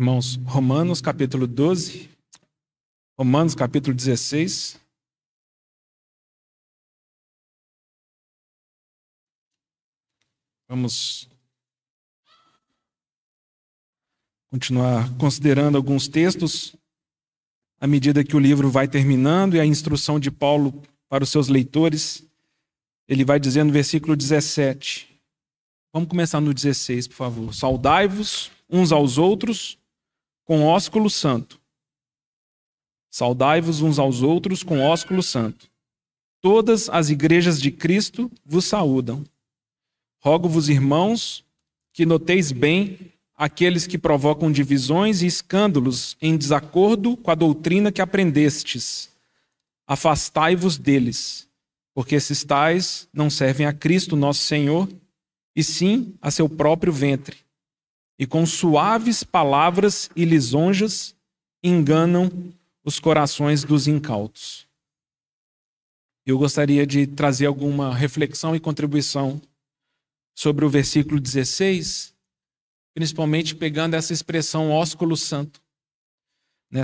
Irmãos, Romanos capítulo 12, Romanos capítulo 16. Vamos continuar considerando alguns textos à medida que o livro vai terminando e a instrução de Paulo para os seus leitores. Ele vai dizendo no versículo 17. Vamos começar no 16, por favor. Saudai-vos uns aos outros com ósculo santo. Saudai-vos uns aos outros com ósculo santo. Todas as igrejas de Cristo vos saúdam. Rogo-vos, irmãos, que noteis bem aqueles que provocam divisões e escândalos em desacordo com a doutrina que aprendestes. Afastai-vos deles, porque esses tais não servem a Cristo nosso Senhor, e sim a seu próprio ventre. E com suaves palavras e lisonjas enganam os corações dos incautos. Eu gostaria de trazer alguma reflexão e contribuição sobre o versículo 16, principalmente pegando essa expressão ósculo santo.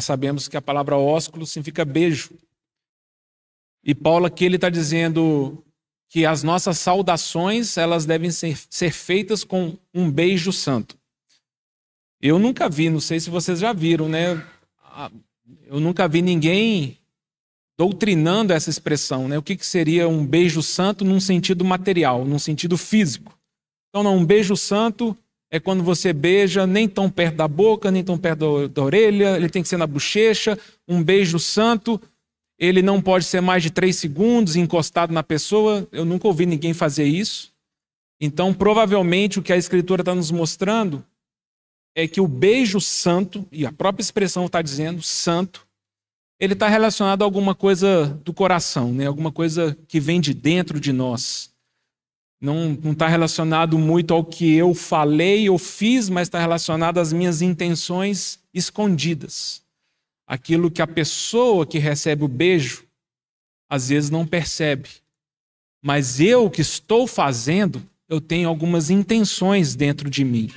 Sabemos que a palavra ósculo significa beijo. E Paulo aqui ele está dizendo que as nossas saudações elas devem ser feitas com um beijo santo. Eu nunca vi, não sei se vocês já viram, né? Eu nunca vi ninguém doutrinando essa expressão, né? O que seria um beijo santo num sentido material, num sentido físico. Então, não, um beijo santo é quando você beija nem tão perto da boca, nem tão perto da orelha, ele tem que ser na bochecha. Um beijo santo, ele não pode ser mais de 3 segundos encostado na pessoa. Eu nunca ouvi ninguém fazer isso. Então, provavelmente, o que a Escritura está nos mostrando é que o beijo santo, e a própria expressão está dizendo santo, ele está relacionado a alguma coisa do coração, né? Alguma coisa que vem de dentro de nós. Não está relacionado muito ao que eu falei ou fiz, mas está relacionado às minhas intenções escondidas. Aquilo que a pessoa que recebe o beijo, às vezes não percebe. Mas eu que estou fazendo, eu tenho algumas intenções dentro de mim.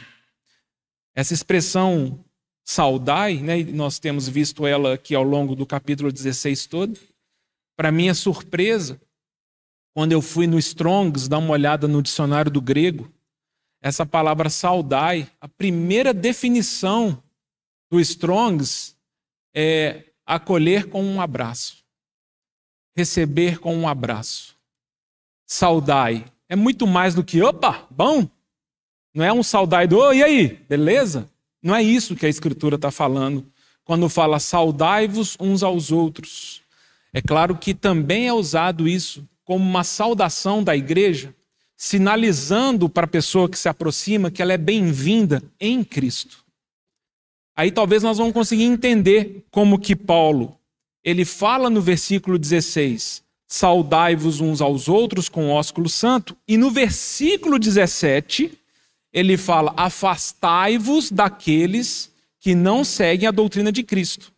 Essa expressão saudai, né, nós temos visto ela aqui ao longo do capítulo 16 todo. Para minha surpresa, quando eu fui no Strong's dar uma olhada no dicionário do grego, essa palavra saudai, a primeira definição do Strong's é acolher com um abraço. Receber com um abraço. Saudai é muito mais do que, opa, bom. Não é um saudai do, e aí, beleza? Não é isso que a Escritura está falando quando fala saudai-vos uns aos outros. É claro que também é usado isso como uma saudação da igreja, sinalizando para a pessoa que se aproxima que ela é bem-vinda em Cristo. Aí talvez nós vamos conseguir entender como que Paulo, ele fala no versículo 16, saudai-vos uns aos outros com ósculo santo, e no versículo 17, ele fala, afastai-vos daqueles que não seguem a doutrina de Cristo.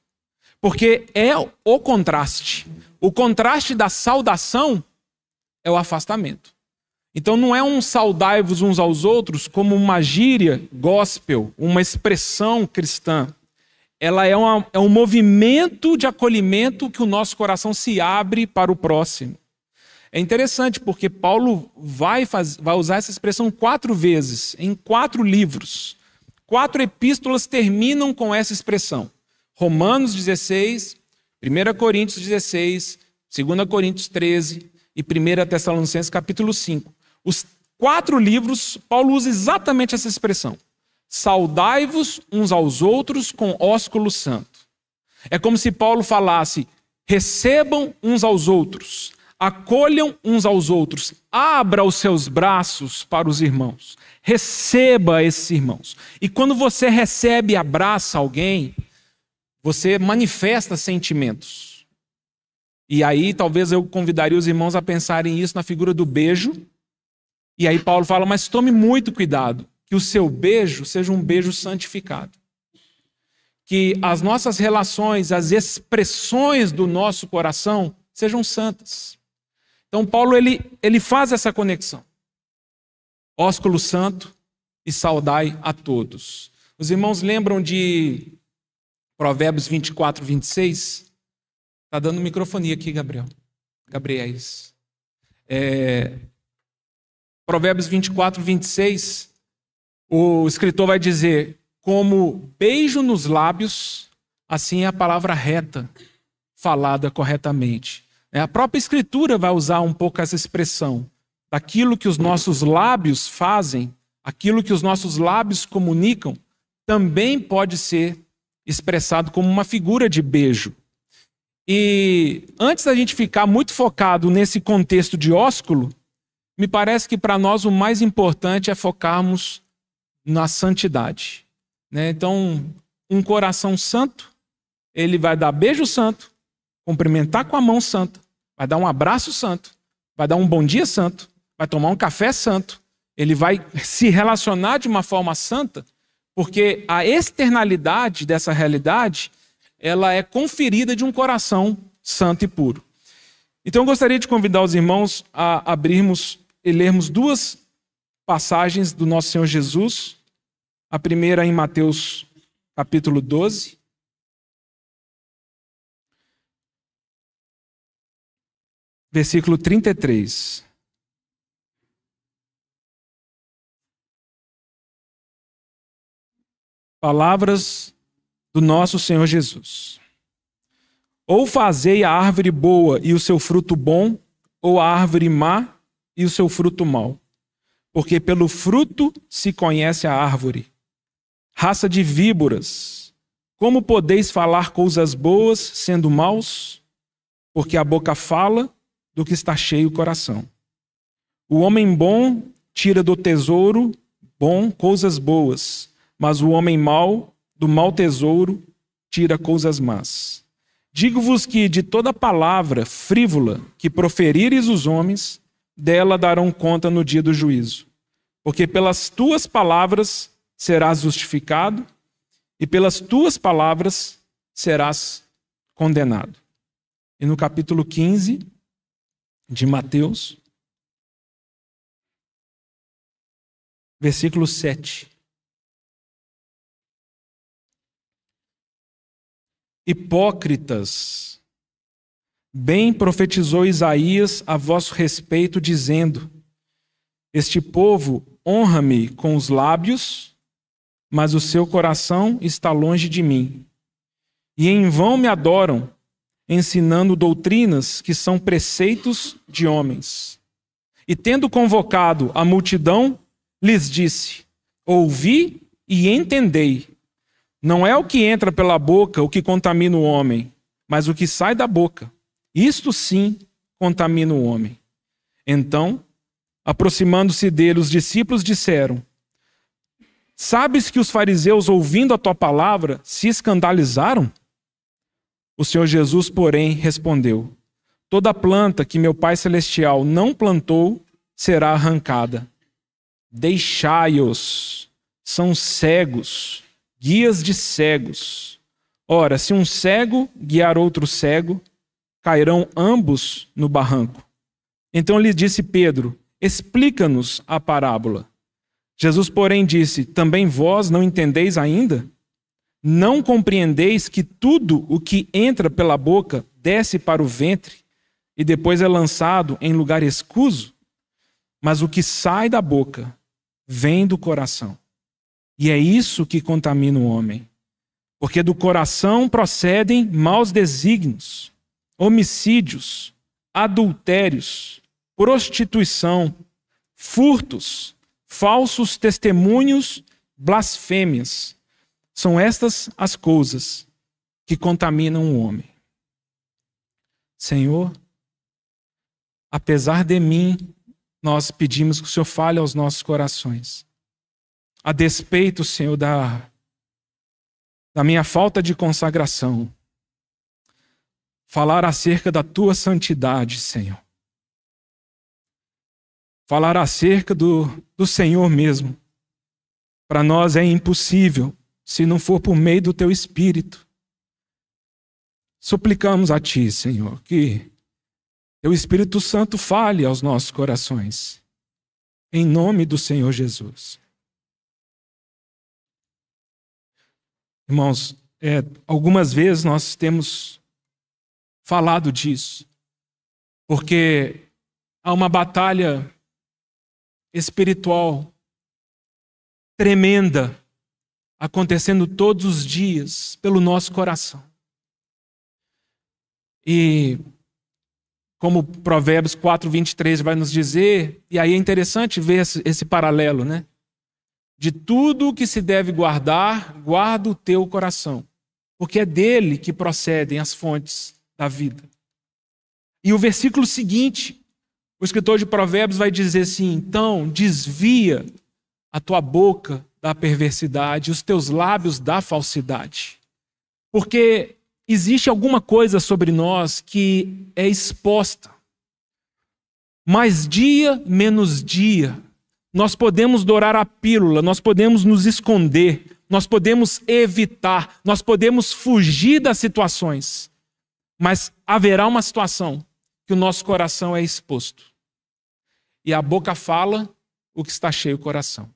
Porque é o contraste. O contraste da saudação é o afastamento. Então não é um saudai-vos uns aos outros como uma gíria gospel, uma expressão cristã. Ela é um movimento de acolhimento que o nosso coração se abre para o próximo. É interessante porque Paulo vai usar essa expressão 4 vezes, em 4 livros. 4 epístolas terminam com essa expressão. Romanos 16, 1 Coríntios 16, 2 Coríntios 13 e 1 Tessalonicenses capítulo 5. Os 4 livros, Paulo usa exatamente essa expressão. Saudai-vos uns aos outros com ósculo santo. É como se Paulo falasse, recebam uns aos outros, acolham uns aos outros, abra os seus braços para os irmãos, receba esses irmãos. E quando você recebe e abraça alguém, você manifesta sentimentos. E aí talvez eu convidaria os irmãos a pensarem isso na figura do beijo. E aí Paulo fala, mas tome muito cuidado, que o seu beijo seja um beijo santificado. Que as nossas relações, as expressões do nosso coração sejam santas. Então Paulo ele faz essa conexão. Ósculo santo e saudai a todos. Os irmãos lembram de Provérbios 24, 26? Está dando microfonia aqui, Gabriel. Gabriéis. Provérbios 24, 26, o escritor vai dizer: como beijo nos lábios, assim é a palavra reta, falada corretamente. A própria escritura vai usar um pouco essa expressão. Daquilo que os nossos lábios fazem, aquilo que os nossos lábios comunicam, também pode ser expressado como uma figura de beijo. E antes da gente ficar muito focado nesse contexto de ósculo, me parece que para nós o mais importante é focarmos na santidade. Então, um coração santo, ele vai dar beijo santo, cumprimentar com a mão santa, vai dar um abraço santo, vai dar um bom dia santo, vai tomar um café santo, ele vai se relacionar de uma forma santa, porque a externalidade dessa realidade, ela é conferida de um coração santo e puro. Então eu gostaria de convidar os irmãos a abrirmos e lermos duas passagens do nosso Senhor Jesus. A primeira em Mateus capítulo 12. Versículo 33. Palavras do nosso Senhor Jesus. Ou fazei a árvore boa e o seu fruto bom, ou a árvore má e o seu fruto mau. Porque pelo fruto se conhece a árvore. Raça de víboras, como podeis falar coisas boas sendo maus? Porque a boca fala do que está cheio o coração. O homem bom tira do tesouro bom coisas boas, mas o homem mau, do mau tesouro, tira coisas más. Digo-vos que de toda palavra frívola que proferires os homens, dela darão conta no dia do juízo. Porque pelas tuas palavras serás justificado, e pelas tuas palavras serás condenado. E no capítulo 15 de Mateus, versículo 7. Hipócritas, bem profetizou Isaías a vosso respeito, dizendo: este povo honra-me com os lábios, mas o seu coração está longe de mim. E em vão me adoram, ensinando doutrinas que são preceitos de homens. E tendo convocado a multidão, lhes disse: ouvi e entendei. Não é o que entra pela boca o que contamina o homem, mas o que sai da boca. Isto sim contamina o homem. Então, aproximando-se dele, os discípulos disseram: sabes que os fariseus, ouvindo a tua palavra, se escandalizaram? O Senhor Jesus, porém, respondeu: toda planta que meu Pai Celestial não plantou será arrancada. Deixai-os, são cegos, guias de cegos. Ora, se um cego guiar outro cego, cairão ambos no barranco. Então lhe disse Pedro: explica-nos a parábola. Jesus, porém, disse: também vós não entendeis ainda? Não compreendeis que tudo o que entra pela boca desce para o ventre e depois é lançado em lugar escuso? Mas o que sai da boca vem do coração. E é isso que contamina o homem. Porque do coração procedem maus desígnios, homicídios, adultérios, prostituição, furtos, falsos testemunhos, blasfêmias. São estas as coisas que contaminam o homem. Senhor, apesar de mim, nós pedimos que o Senhor fale aos nossos corações. A despeito, Senhor, da minha falta de consagração, falar acerca da tua santidade, Senhor. Falar acerca do Senhor mesmo. Para nós é impossível, se não for por meio do teu Espírito. Suplicamos a ti, Senhor, que teu Espírito Santo fale aos nossos corações. Em nome do Senhor Jesus. Irmãos, algumas vezes nós temos falado disso, porque há uma batalha espiritual tremenda acontecendo todos os dias pelo nosso coração. E como Provérbios 4:23 vai nos dizer, e aí é interessante ver esse paralelo, né? De tudo que se deve guardar, guarda o teu coração, porque é dele que procedem as fontes da vida. E o versículo seguinte, o escritor de Provérbios vai dizer assim: então desvia a tua boca da perversidade, os teus lábios da falsidade. Porque existe alguma coisa sobre nós que é exposta. Mais dia, menos dia, nós podemos dourar a pílula, nós podemos nos esconder, nós podemos evitar, nós podemos fugir das situações. Mas haverá uma situação que o nosso coração é exposto. E a boca fala o que está cheio o coração.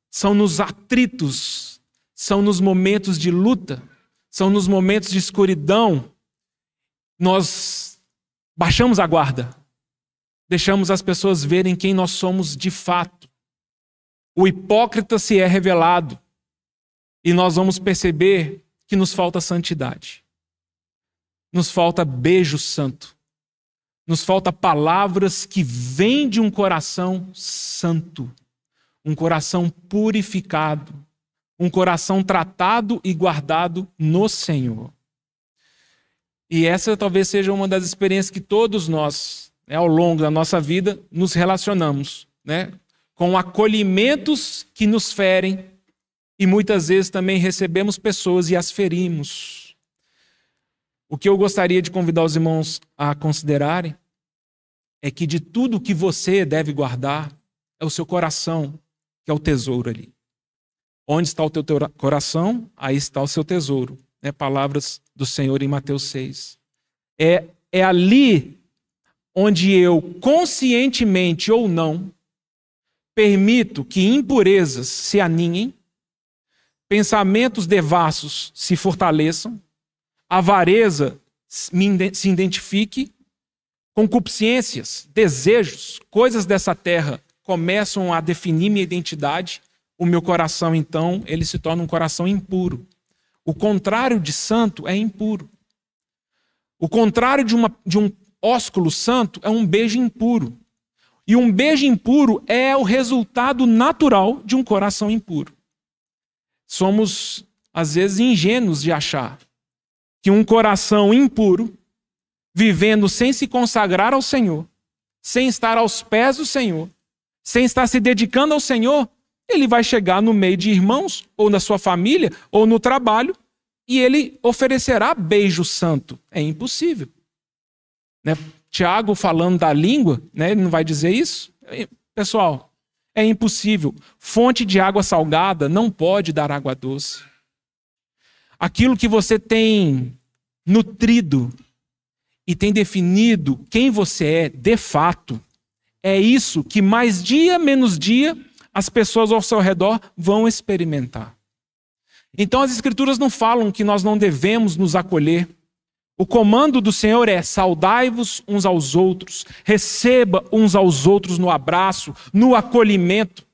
São nos atritos, são nos momentos de luta, são nos momentos de escuridão, nós baixamos a guarda, deixamos as pessoas verem quem nós somos de fato. O hipócrita se é revelado e nós vamos perceber que nos falta santidade. Nos falta beijo santo. Nos falta palavras que vêm de um coração santo. Um coração purificado. Um coração tratado e guardado no Senhor. E essa talvez seja uma das experiências que todos nós, ao longo da nossa vida, nos relacionamos, com acolhimentos que nos ferem e muitas vezes também recebemos pessoas e as ferimos. O que eu gostaria de convidar os irmãos a considerarem é que de tudo que você deve guardar é o seu coração, que é o tesouro ali. Onde está o teu coração, aí está o seu tesouro. Palavras do Senhor em Mateus 6. É ali onde eu, conscientemente ou não, permito que impurezas se aninhem, pensamentos devassos se fortaleçam, avareza se identifique, concupiscências, desejos, coisas dessa terra começam a definir minha identidade, o meu coração, então, ele se torna um coração impuro. O contrário de santo é impuro. O contrário de um ósculo santo é um beijo impuro. E um beijo impuro é o resultado natural de um coração impuro. Somos, às vezes, ingênuos de achar que um coração impuro, vivendo sem se consagrar ao Senhor, sem estar aos pés do Senhor, sem estar se dedicando ao Senhor, ele vai chegar no meio de irmãos, ou na sua família, ou no trabalho, e ele oferecerá beijo santo. É impossível. Tiago, falando da língua, ele não vai dizer isso? Pessoal, é impossível. Fonte de água salgada não pode dar água doce. Aquilo que você tem nutrido e tem definido quem você é, de fato, é isso que mais dia, menos dia, as pessoas ao seu redor vão experimentar. Então as Escrituras não falam que nós não devemos nos acolher. O comando do Senhor é: saudai-vos uns aos outros, receba uns aos outros no abraço, no acolhimento,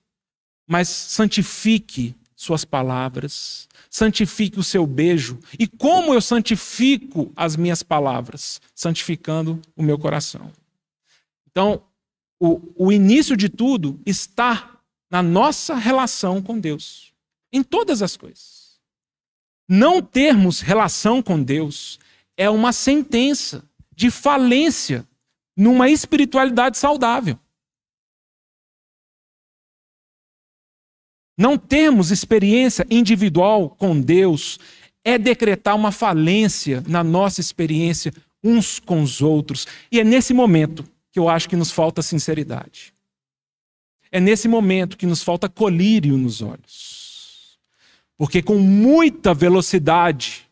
mas santifique suas palavras, santifique o seu beijo. E como eu santifico as minhas palavras? Santificando o meu coração. Então, o início de tudo está na nossa relação com Deus, em todas as coisas. Não termos relação com Deus é uma sentença de falência numa espiritualidade saudável. Não termos experiência individual com Deus é decretar uma falência na nossa experiência uns com os outros. E é nesse momento que eu acho que nos falta sinceridade. É nesse momento que nos falta colírio nos olhos. Porque com muita velocidade,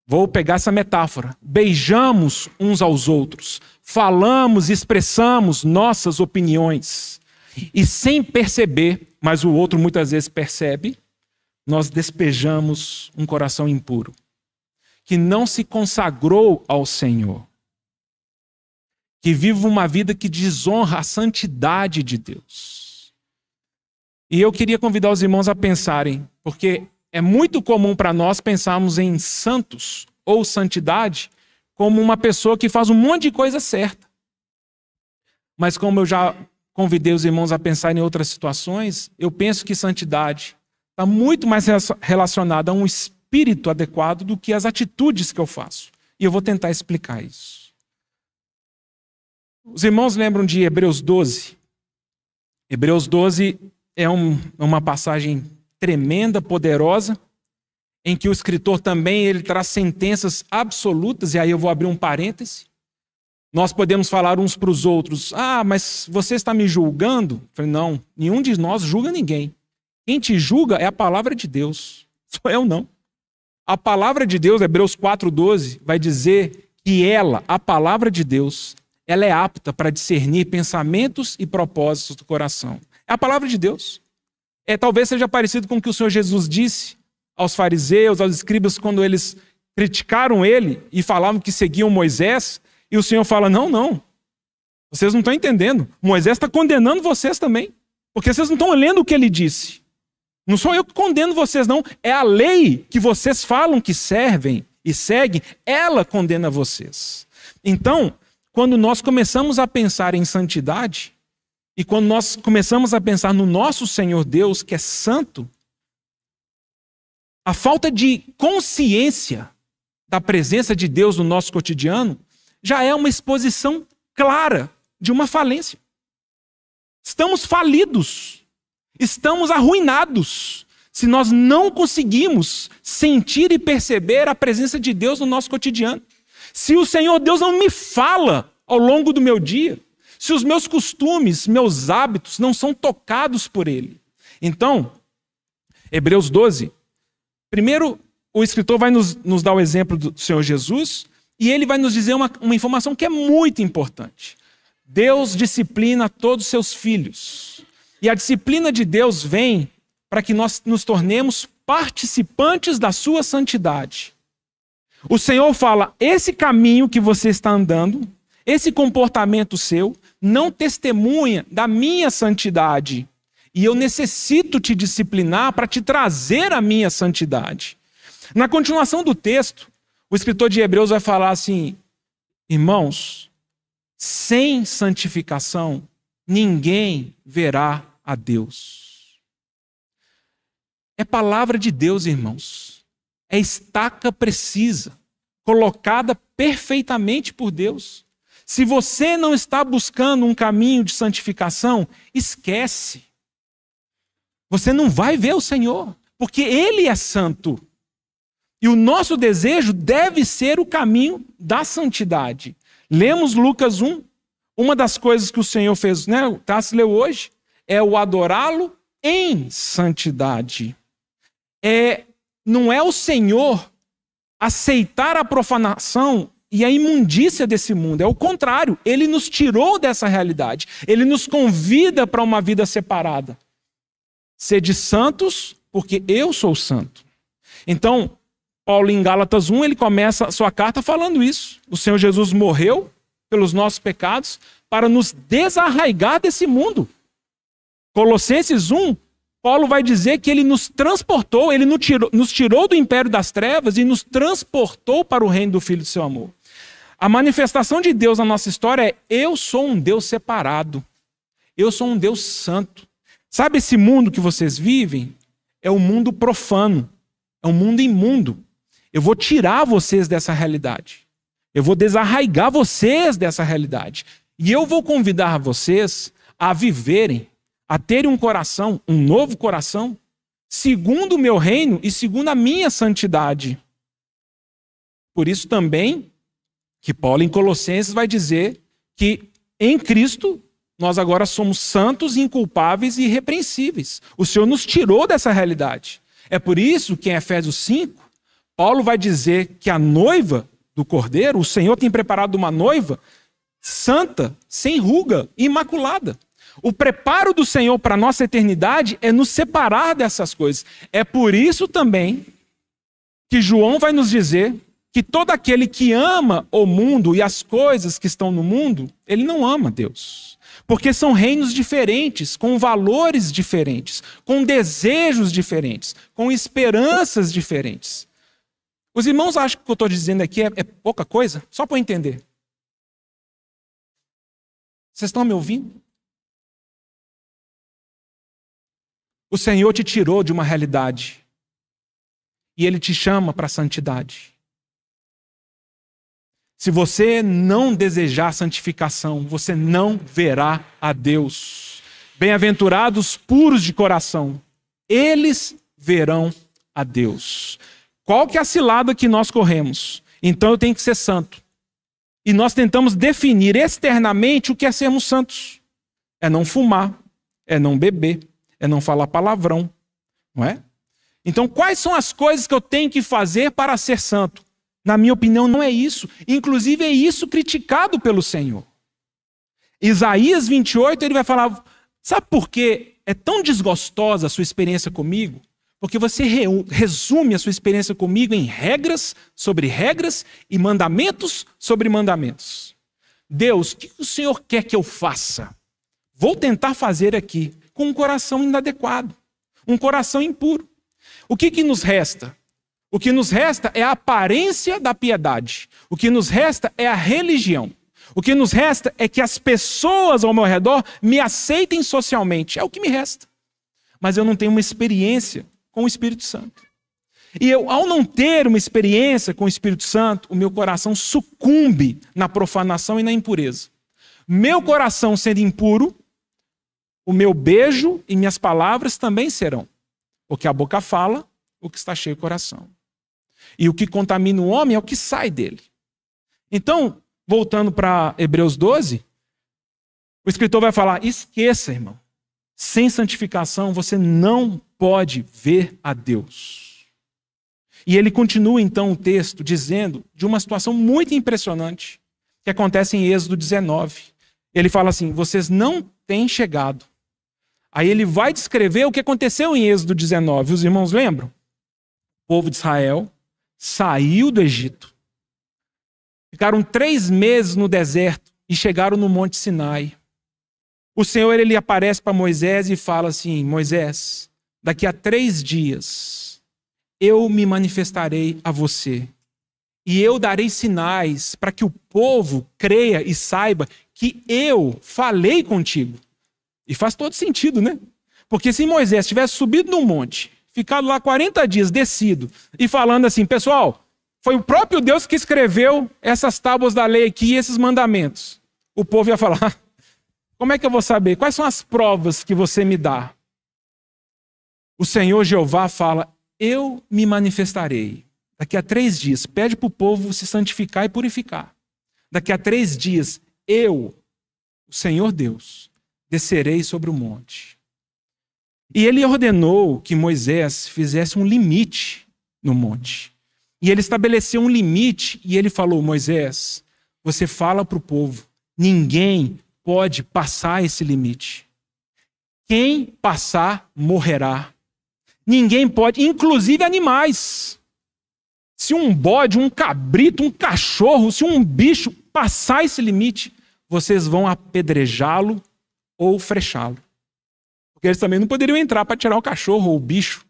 vou pegar essa metáfora, beijamos uns aos outros, falamos, expressamos nossas opiniões, e sem perceber, mas o outro muitas vezes percebe, nós despejamos um coração impuro, que não se consagrou ao Senhor, que vive uma vida que desonra a santidade de Deus. E eu queria convidar os irmãos a pensarem, porque é muito comum para nós pensarmos em santos ou santidade como uma pessoa que faz um monte de coisa certa. Mas como eu já convidei os irmãos a pensar em outras situações, eu penso que santidade está muito mais relacionada a um espírito adequado do que as atitudes que eu faço. E eu vou tentar explicar isso. Os irmãos lembram de Hebreus 12? Hebreus 12 é uma passagem tremenda, poderosa, em que o escritor também ele traz sentenças absolutas, e aí eu vou abrir um parêntese. Nós podemos falar uns para os outros, mas você está me julgando? Eu falei, não, nenhum de nós julga ninguém. Quem te julga é a palavra de Deus, sou eu não. A palavra de Deus, Hebreus 4:12, vai dizer que ela, a palavra de Deus, ela é apta para discernir pensamentos e propósitos do coração. É a palavra de Deus. Talvez seja parecido com o que o Senhor Jesus disse aos fariseus, aos escribas, quando eles criticaram ele e falavam que seguiam Moisés, e o Senhor fala, não, vocês não estão entendendo. Moisés está condenando vocês também, porque vocês não estão lendo o que ele disse. Não sou eu que condeno vocês, não. É a lei que vocês falam que servem e seguem, ela condena vocês. Então, quando nós começamos a pensar em santidade, e quando nós começamos a pensar no nosso Senhor Deus, que é santo, a falta de consciência da presença de Deus no nosso cotidiano já é uma exposição clara de uma falência. Estamos falidos, estamos arruinados, se nós não conseguimos sentir e perceber a presença de Deus no nosso cotidiano. Se o Senhor Deus não me fala ao longo do meu dia, se os meus costumes, meus hábitos não são tocados por Ele. Então, Hebreus 12, primeiro o escritor vai nos dar o exemplo do Senhor Jesus e ele vai nos dizer uma informação que é muito importante. Deus disciplina todos os seus filhos. E a disciplina de Deus vem para que nós nos tornemos participantes da sua santidade. O Senhor fala, esse caminho que você está andando, esse comportamento seu, não testemunha da minha santidade. E eu necessito te disciplinar para te trazer a minha santidade. Na continuação do texto, o escritor de Hebreus vai falar assim, irmãos, sem santificação, ninguém verá a Deus. É palavra de Deus, irmãos. É estaca precisa, colocada perfeitamente por Deus. Se você não está buscando um caminho de santificação, esquece. Você não vai ver o Senhor, porque Ele é santo. E o nosso desejo deve ser o caminho da santidade. Lemos Lucas 1. Uma das coisas que o Senhor fez, né? O Tassi leu hoje, é o adorá-lo em santidade. Não é o Senhor aceitar a profanação e a imundícia desse mundo. É o contrário. Ele nos tirou dessa realidade. Ele nos convida para uma vida separada. Sede santos, porque eu sou santo. Então, Paulo em Gálatas 1, ele começa a sua carta falando isso. O Senhor Jesus morreu pelos nossos pecados para nos desarraigar desse mundo. Colossenses 1, Paulo vai dizer que ele nos transportou, ele nos tirou do império das trevas e nos transportou para o reino do Filho do seu amor. A manifestação de Deus na nossa história é: eu sou um Deus separado. Eu sou um Deus santo. Sabe esse mundo que vocês vivem? É um mundo profano. É um mundo imundo. Eu vou tirar vocês dessa realidade. Eu vou desarraigar vocês dessa realidade. E eu vou convidar vocês a viverem, a terem um coração, um novo coração, segundo o meu reino e segundo a minha santidade. Por isso também que Paulo em Colossenses vai dizer que em Cristo nós agora somos santos, inculpáveis e irrepreensíveis. O Senhor nos tirou dessa realidade. É por isso que em Efésios 5, Paulo vai dizer que a noiva do Cordeiro, o Senhor tem preparado uma noiva santa, sem ruga, imaculada. O preparo do Senhor para a nossa eternidade é nos separar dessas coisas. É por isso também que João vai nos dizer que todo aquele que ama o mundo e as coisas que estão no mundo, ele não ama Deus. Porque são reinos diferentes, com valores diferentes, com desejos diferentes, com esperanças diferentes. Os irmãos acham que o que eu estou dizendo aqui é pouca coisa? Só para eu entender. Vocês estão me ouvindo? O Senhor te tirou de uma realidade e Ele te chama para a santidade. Se você não desejar santificação, você não verá a Deus. Bem-aventurados puros de coração, eles verão a Deus. Qual que é a cilada que nós corremos? Então eu tenho que ser santo. E nós tentamos definir externamente o que é sermos santos. É não fumar, é não beber, é não falar palavrão, não é? Então quais são as coisas que eu tenho que fazer para ser santo? Na minha opinião, não é isso. Inclusive, é isso criticado pelo Senhor. Isaías 28, ele vai falar, sabe por que é tão desgostosa a sua experiência comigo? Porque você resume a sua experiência comigo em regras sobre regras e mandamentos sobre mandamentos. Deus, o que o Senhor quer que eu faça? Vou tentar fazer aqui com um coração inadequado, um coração impuro. O que nos resta? O que nos resta é a aparência da piedade. O que nos resta é a religião. O que nos resta é que as pessoas ao meu redor me aceitem socialmente. É o que me resta. Mas eu não tenho uma experiência com o Espírito Santo. E eu, ao não ter uma experiência com o Espírito Santo, o meu coração sucumbe na profanação e na impureza. Meu coração sendo impuro, o meu beijo e minhas palavras também serão. Porque a boca fala o que está cheio o coração. E o que contamina o homem é o que sai dele. Então, voltando para Hebreus 12, o escritor vai falar, esqueça, irmão. Sem santificação você não pode ver a Deus. E ele continua então o texto dizendo de uma situação muito impressionante que acontece em Êxodo 19. Ele fala assim, vocês não têm chegado. Aí ele vai descrever o que aconteceu em Êxodo 19. Os irmãos lembram? O povo de Israel saiu do Egito. Ficaram 3 meses no deserto e chegaram no Monte Sinai. O Senhor ele aparece para Moisés e fala assim, Moisés, daqui a 3 dias eu me manifestarei a você. E eu darei sinais para que o povo creia e saiba que eu falei contigo. E faz todo sentido, né? Porque se Moisés tivesse subido no monte, ficado lá 40 dias, descido, e falando assim, pessoal, foi o próprio Deus que escreveu essas tábuas da lei aqui e esses mandamentos. O povo ia falar, como é que eu vou saber? Quais são as provas que você me dá? O Senhor Jeová fala, eu me manifestarei. Daqui a 3 dias, pede para o povo se santificar e purificar. Daqui a 3 dias, eu, o Senhor Deus, descerei sobre o monte. E ele ordenou que Moisés fizesse um limite no monte. E ele estabeleceu um limite e ele falou, Moisés, você fala para o povo, ninguém pode passar esse limite. Quem passar, morrerá. Ninguém pode, inclusive animais. Se um bode, um cabrito, um cachorro, se um bicho passar esse limite, vocês vão apedrejá-lo ou frechá-lo. Porque eles também não poderiam entrar para tirar o cachorro ou o bicho.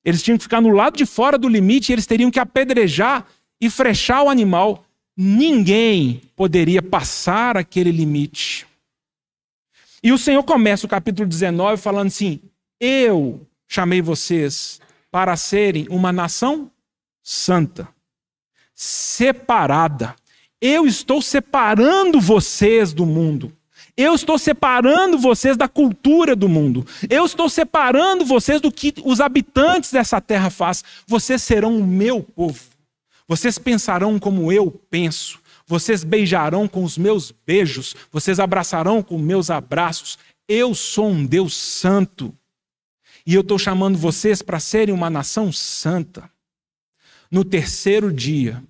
Eles tinham que ficar no lado de fora do limite e eles teriam que apedrejar e frechar o animal. Ninguém poderia passar aquele limite. E o Senhor começa o capítulo 19 falando assim, eu chamei vocês para serem uma nação santa, separada. Eu estou separando vocês do mundo. Eu estou separando vocês da cultura do mundo. Eu estou separando vocês do que os habitantes dessa terra fazem. Vocês serão o meu povo. Vocês pensarão como eu penso. Vocês beijarão com os meus beijos. Vocês abraçarão com meus abraços. Eu sou um Deus santo. E eu estou chamando vocês para serem uma nação santa. No 3º dia,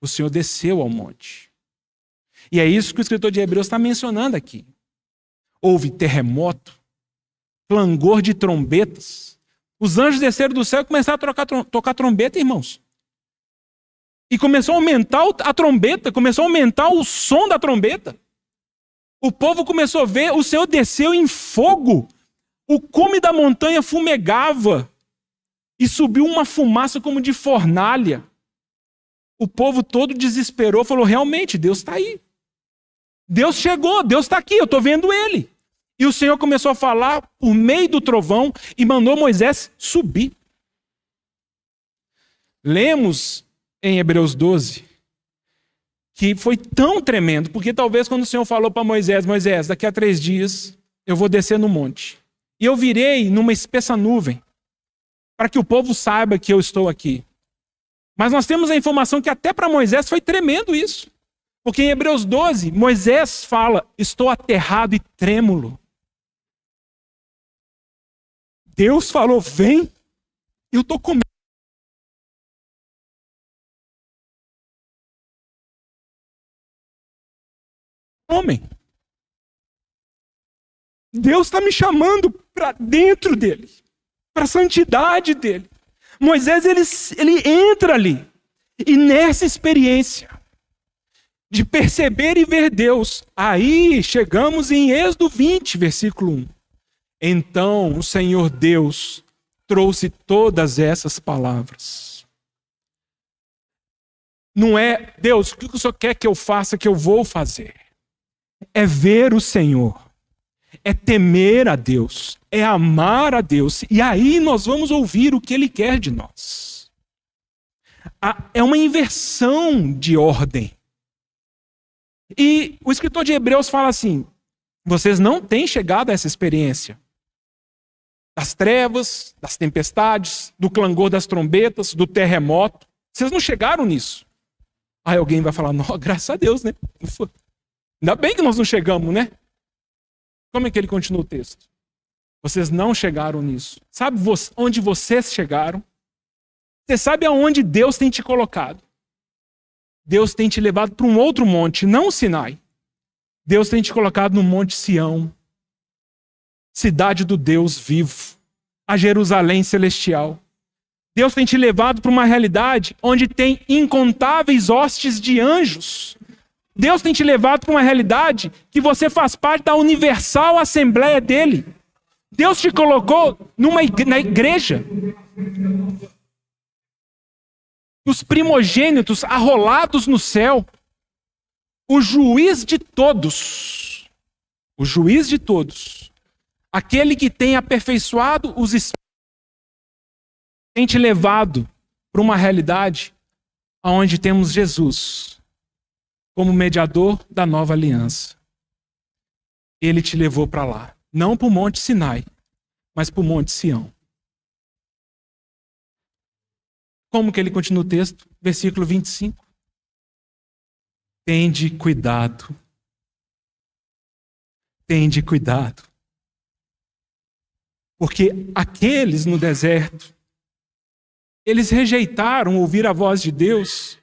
o Senhor desceu ao monte. E é isso que o escritor de Hebreus está mencionando aqui. houve terremoto, clangor de trombetas. Os anjos desceram do céu e começaram a tocar trombeta, irmãos. E começou a aumentar a trombeta, começou a aumentar o som da trombeta. O povo começou a ver, o Senhor desceu em fogo. O cume da montanha fumegava. E subiu uma fumaça como de fornalha. O povo todo desesperou, falou, realmente, Deus está aí. Deus chegou, Deus está aqui, eu estou vendo Ele. E o Senhor começou a falar por meio do trovão e mandou Moisés subir. Lemos em Hebreus 12, que foi tão tremendo, porque talvez quando o Senhor falou para Moisés, Moisés, daqui a 3 dias eu vou descer no monte. E eu virei numa espessa nuvem, para que o povo saiba que eu estou aqui. Mas nós temos a informação que até para Moisés foi tremendo isso. Porque em Hebreus 12, Moisés fala, estou aterrado e trêmulo. Deus falou, vem, eu estou com medo. Homem, Deus está me chamando para dentro dele, para a santidade dele. Moisés, ele entra ali, e nessa experiência de perceber e ver Deus, aí chegamos em Êxodo 20, versículo 1. Então o Senhor Deus trouxe todas essas palavras. Não é, Deus, o que o Senhor quer que eu faça, que eu vou fazer? É ver o Senhor, é temer a Deus, é amar a Deus. E aí nós vamos ouvir o que Ele quer de nós. É uma inversão de ordem. E o escritor de Hebreus fala assim, vocês não têm chegado a essa experiência das trevas, das tempestades, do clangor das trombetas, do terremoto. Vocês não chegaram nisso. Aí alguém vai falar, não, graças a Deus, né? Ainda bem que nós não chegamos, né? Como é que ele continua o texto? Vocês não chegaram nisso. Sabe onde vocês chegaram? Você sabe aonde Deus tem te colocado? Deus tem te levado para um outro monte, não o Sinai. Deus tem te colocado no Monte Sião, cidade do Deus vivo, a Jerusalém celestial. Deus tem te levado para uma realidade onde tem incontáveis hostes de anjos. Deus tem te levado para uma realidade que você faz parte da universal assembleia dele. Deus te colocou na igreja. Os primogênitos arrolados no céu. O juiz de todos. O juiz de todos. Aquele que tem aperfeiçoado os espíritos. Tem te levado para uma realidade onde temos Jesus como mediador da nova aliança. Ele te levou para lá. Não para o Monte Sinai, mas para o Monte Sião. Como que ele continua o texto? Versículo 25. Tende cuidado. Tende cuidado. Porque aqueles no deserto, eles rejeitaram ouvir a voz de Deus,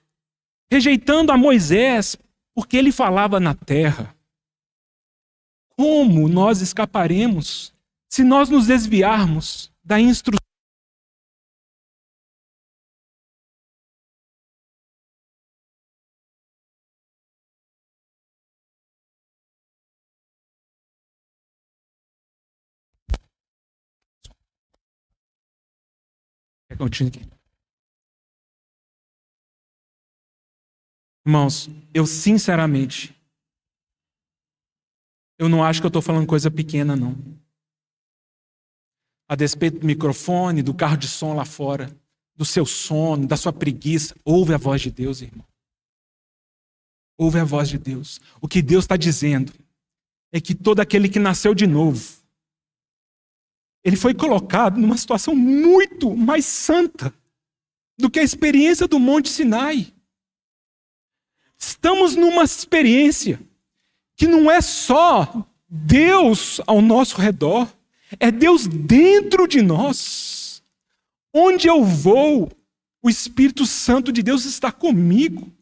rejeitando a Moisés, porque ele falava na terra. Como nós escaparemos se nós nos desviarmos da instrução? Continue aqui. Irmãos, eu sinceramente, eu não acho que eu estou falando coisa pequena, não. A despeito do microfone, do carro de som lá fora, do seu sono, da sua preguiça, ouve a voz de Deus, irmão. Ouve a voz de Deus. O que Deus está dizendo é que todo aquele que nasceu de novo, ele foi colocado numa situação muito mais santa do que a experiência do Monte Sinai. Estamos numa experiência que não é só Deus ao nosso redor, é Deus dentro de nós. Onde eu vou, o Espírito Santo de Deus está comigo.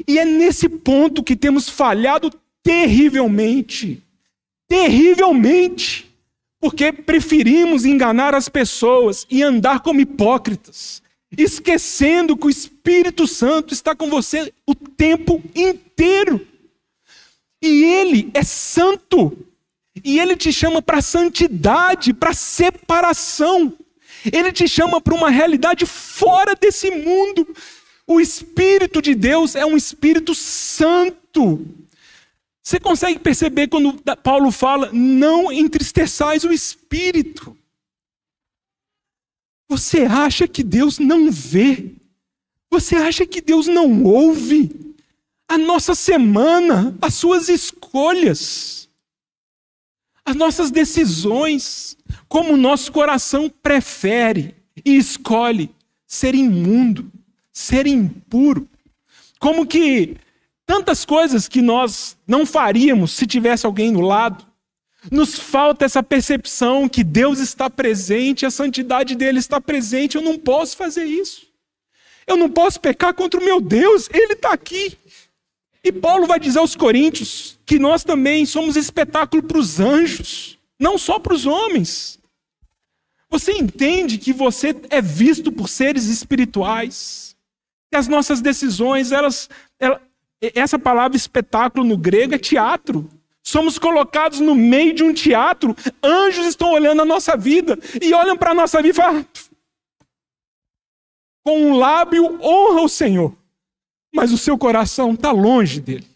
E é nesse ponto que temos falhado terrivelmente. terrivelmente, porque preferimos enganar as pessoas e andar como hipócritas, esquecendo que o Espírito Santo está com você o tempo inteiro. E Ele é santo. E Ele te chama para santidade, para separação. Ele te chama para uma realidade fora desse mundo. O Espírito de Deus é um Espírito Santo. Você consegue perceber quando Paulo fala, não entristeçais o Espírito? Você acha que Deus não vê? Você acha que Deus não ouve? A nossa semana, as suas escolhas, as nossas decisões, como o nosso coração prefere e escolhe ser imundo, ser impuro. Como que tantas coisas que nós não faríamos se tivesse alguém do lado. Nos falta essa percepção que Deus está presente, a santidade dele está presente. Eu não posso fazer isso. Eu não posso pecar contra o meu Deus, ele está aqui. E Paulo vai dizer aos Coríntios que nós também somos espetáculo para os anjos, não só para os homens. Você entende que você é visto por seres espirituais? Que as nossas decisões, essa palavra espetáculo no grego é teatro. Somos colocados no meio de um teatro. Anjos estão olhando a nossa vida e olham para a nossa vida e falam, com um lábio honra o Senhor, mas o seu coração está longe dele.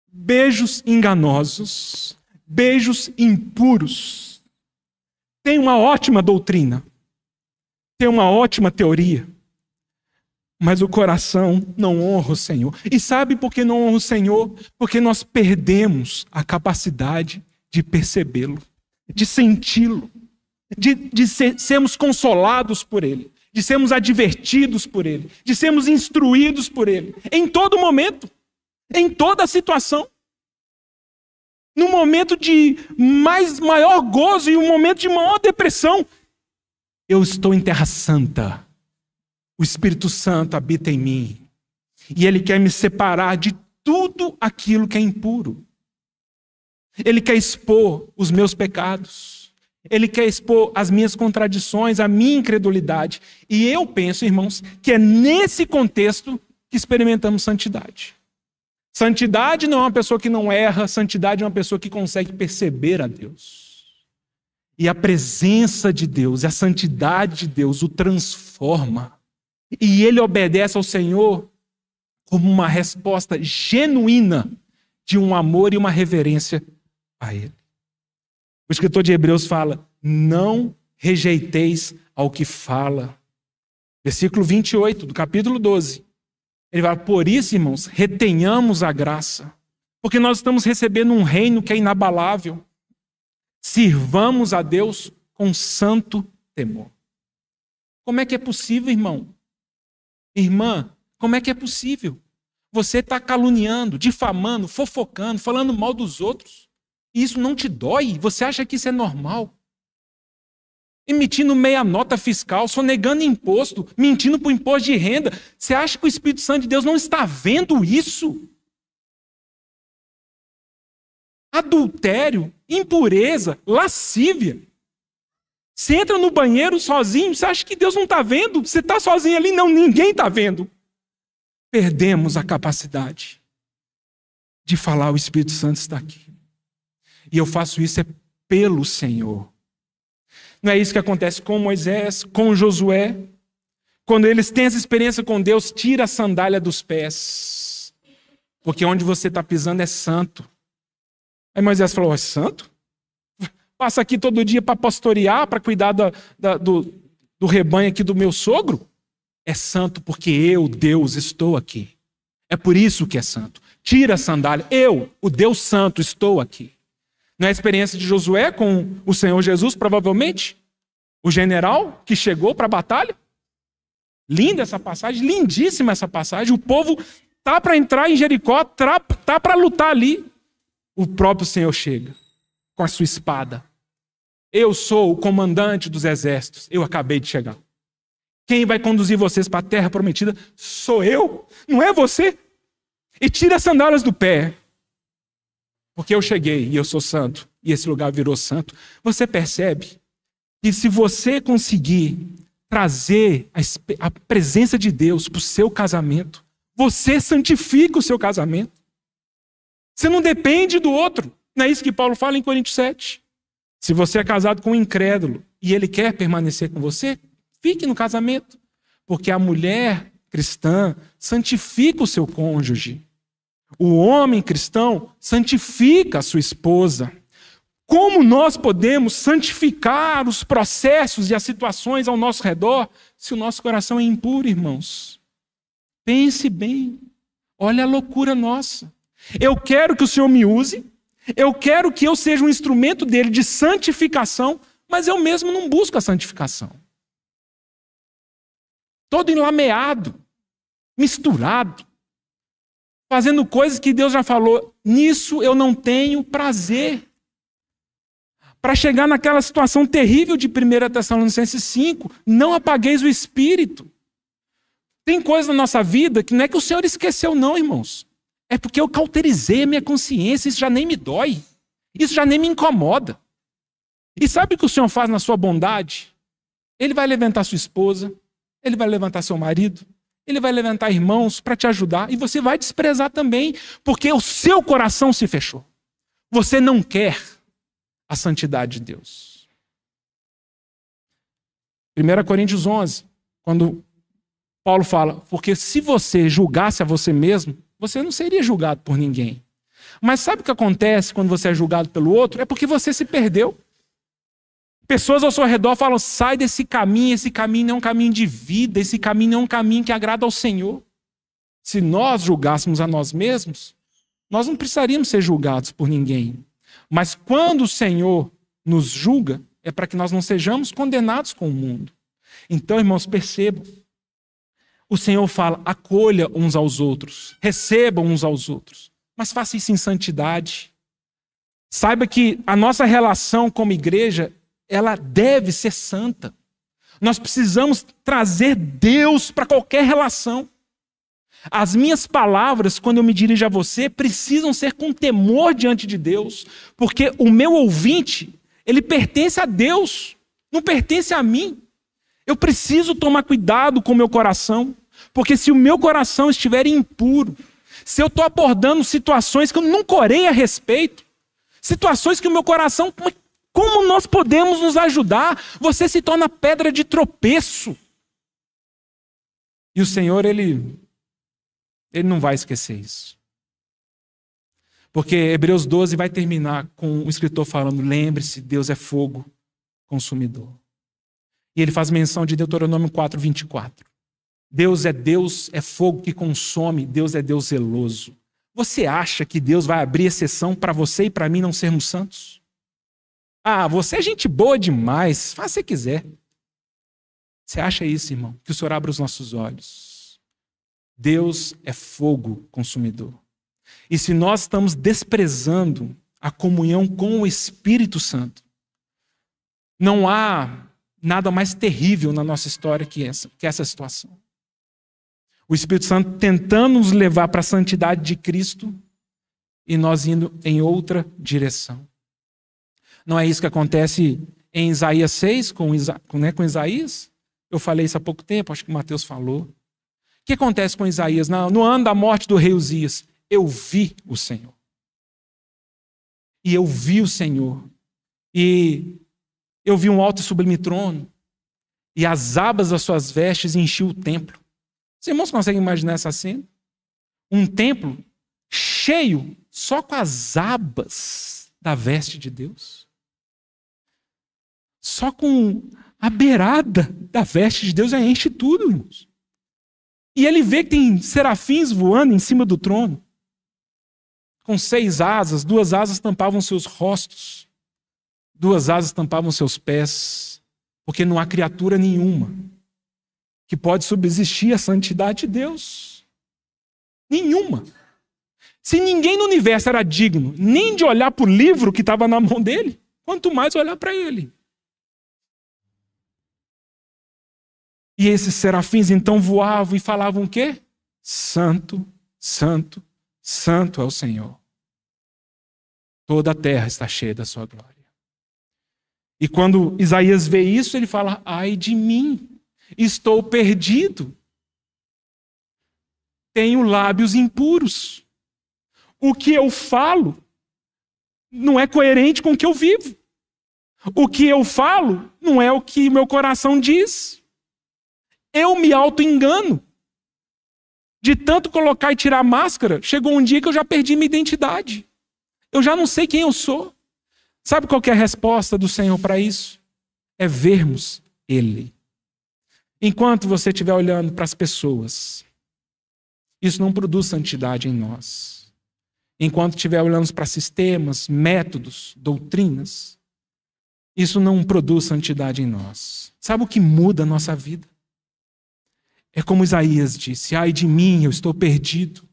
Beijos enganosos, beijos impuros. Tem uma ótima doutrina, tem uma ótima teoria, mas o coração não honra o Senhor. E sabe por que não honra o Senhor? Porque nós perdemos a capacidade de percebê-lo, de senti-lo, de sermos consolados por Ele, de sermos advertidos por Ele, de sermos instruídos por Ele, em todo momento, em toda situação. No momento de maior gozo e um momento de maior depressão, eu estou em terra santa. O Espírito Santo habita em mim. E Ele quer me separar de tudo aquilo que é impuro. Ele quer expor os meus pecados. Ele quer expor as minhas contradições, a minha incredulidade. E eu penso, irmãos, que é nesse contexto que experimentamos santidade. Santidade não é uma pessoa que não erra, santidade é uma pessoa que consegue perceber a Deus. E a presença de Deus, a santidade de Deus o transforma. E ele obedece ao Senhor como uma resposta genuína de um amor e uma reverência a Ele. O escritor de Hebreus fala, não rejeiteis ao que fala. Versículo 28 do capítulo 12. Ele fala, por isso, irmãos, retenhamos a graça, porque nós estamos recebendo um reino que é inabalável. Sirvamos a Deus com santo temor. Como é que é possível, irmão? Irmã, como é que é possível? Você está caluniando, difamando, fofocando, falando mal dos outros. E isso não te dói? Você acha que isso é normal? Emitindo meia nota fiscal, sonegando imposto, mentindo para o imposto de renda. Você acha que o Espírito Santo de Deus não está vendo isso? Adultério, impureza, lascívia. Você entra no banheiro sozinho, você acha que Deus não está vendo? Você está sozinho ali? Não, ninguém está vendo. Perdemos a capacidade de falar, o Espírito Santo está aqui. E eu faço isso pelo Senhor. Não é isso que acontece com Moisés, com Josué. Quando eles têm essa experiência com Deus, tira a sandália dos pés. Porque onde você está pisando é santo. Aí Moisés falou, é santo? Passa aqui todo dia para pastorear, para cuidar do rebanho aqui do meu sogro? É santo porque eu, Deus, estou aqui. É por isso que é santo. Tira a sandália. Eu, o Deus Santo, estou aqui. Não é a experiência de Josué com o Senhor Jesus, provavelmente? O general que chegou para a batalha? Linda essa passagem, lindíssima essa passagem. O povo tá para entrar em Jericó, tá para lutar ali. O próprio Senhor chega com a sua espada. Eu sou o comandante dos exércitos. Eu acabei de chegar. Quem vai conduzir vocês para a terra prometida sou eu, não é você. E tira as sandálias do pé. Porque eu cheguei e eu sou santo. e esse lugar virou santo. Você percebe que se você conseguir trazer a presença de Deus para o seu casamento, você santifica o seu casamento. Você não depende do outro. Não é isso que Paulo fala em Coríntios 7. Se você é casado com um incrédulo e ele quer permanecer com você, fique no casamento. Porque a mulher cristã santifica o seu cônjuge. O homem cristão santifica a sua esposa. Como nós podemos santificar os processos e as situações ao nosso redor se o nosso coração é impuro, irmãos? Pense bem. Olha a loucura nossa. Eu quero que o Senhor me use, eu quero que eu seja um instrumento dele de santificação, mas eu mesmo não busco a santificação. Todo enlameado, misturado, fazendo coisas que Deus já falou, nisso eu não tenho prazer. Para chegar naquela situação terrível de 1 Tessalonicenses 5, não apagueis o espírito. Tem coisa na nossa vida que não é que o Senhor esqueceu não, irmãos. É porque eu cauterizei a minha consciência, isso já nem me dói. Isso já nem me incomoda. E sabe o que o Senhor faz na sua bondade? Ele vai levantar sua esposa, ele vai levantar seu marido, ele vai levantar irmãos para te ajudar, e você vai desprezar também, porque o seu coração se fechou. Você não quer a santidade de Deus. 1 Coríntios 11, quando Paulo fala, porque se você julgasse a você mesmo, você não seria julgado por ninguém. Mas sabe o que acontece quando você é julgado pelo outro? É porque você se perdeu. Pessoas ao seu redor falam, sai desse caminho, esse caminho não é um caminho de vida, esse caminho não é um caminho que agrada ao Senhor. Se nós julgássemos a nós mesmos, nós não precisaríamos ser julgados por ninguém. Mas quando o Senhor nos julga, é para que nós não sejamos condenados com o mundo. Então, irmãos, percebam. O Senhor fala, acolha uns aos outros, recebam uns aos outros. Mas faça isso em santidade. Saiba que a nossa relação como igreja, ela deve ser santa. Nós precisamos trazer Deus para qualquer relação. As minhas palavras, quando eu me dirijo a você, precisam ser com temor diante de Deus, porque o meu ouvinte, ele pertence a Deus, não pertence a mim. Eu preciso tomar cuidado com o meu coração, porque se o meu coração estiver impuro, se eu estou abordando situações que eu nunca orei a respeito, situações que o meu coração, como nós podemos nos ajudar? Você se torna pedra de tropeço. E o Senhor, Ele não vai esquecer isso. Porque Hebreus 12 vai terminar com o escritor falando, lembre-se, Deus é fogo consumidor. E ele faz menção de Deuteronômio 4:24. Deus, é fogo que consome, Deus é Deus zeloso. Você acha que Deus vai abrir exceção para você e para mim não sermos santos? Ah, você é gente boa demais, faz o que você quiser. Você acha isso, irmão? Que o Senhor abra os nossos olhos. Deus é fogo consumidor. E se nós estamos desprezando a comunhão com o Espírito Santo, não há nada mais terrível na nossa história que essa situação. O Espírito Santo tentando nos levar para a santidade de Cristo e nós indo em outra direção. Não é isso que acontece em Isaías 6 com Isaías? Eu falei isso há pouco tempo, acho que o Mateus falou. O que acontece com Isaías? No ano da morte do rei Uzias, eu vi o Senhor. E eu vi o Senhor. E eu vi um alto e sublime trono, e as abas das suas vestes enchiam o templo. Os irmãos conseguem imaginar essa cena? Um templo cheio só com as abas da veste de Deus. Só com a beirada da veste de Deus já enche tudo, irmãos. E ele vê que tem serafins voando em cima do trono, com 6 asas, 2 asas tampavam seus rostos. 2 asas tampavam seus pés, porque não há criatura nenhuma que pode subsistir à santidade de Deus. Nenhuma. Se ninguém no universo era digno nem de olhar para o livro que estava na mão dele, quanto mais olhar para ele. E esses serafins então voavam e falavam o quê? Santo, santo, santo é o Senhor. Toda a terra está cheia da sua glória. E quando Isaías vê isso, ele fala: ai de mim, estou perdido. Tenho lábios impuros. O que eu falo não é coerente com o que eu vivo. O que eu falo não é o que meu coração diz. Eu me auto-engano. De tanto colocar e tirar a máscara, chegou um dia que eu já perdi minha identidade. Eu já não sei quem eu sou. Sabe qual que é a resposta do Senhor para isso? É vermos Ele. Enquanto você estiver olhando para as pessoas, isso não produz santidade em nós. Enquanto estiver olhando para sistemas, métodos, doutrinas, isso não produz santidade em nós. Sabe o que muda a nossa vida? É como Isaías disse: ai de mim, eu estou perdido.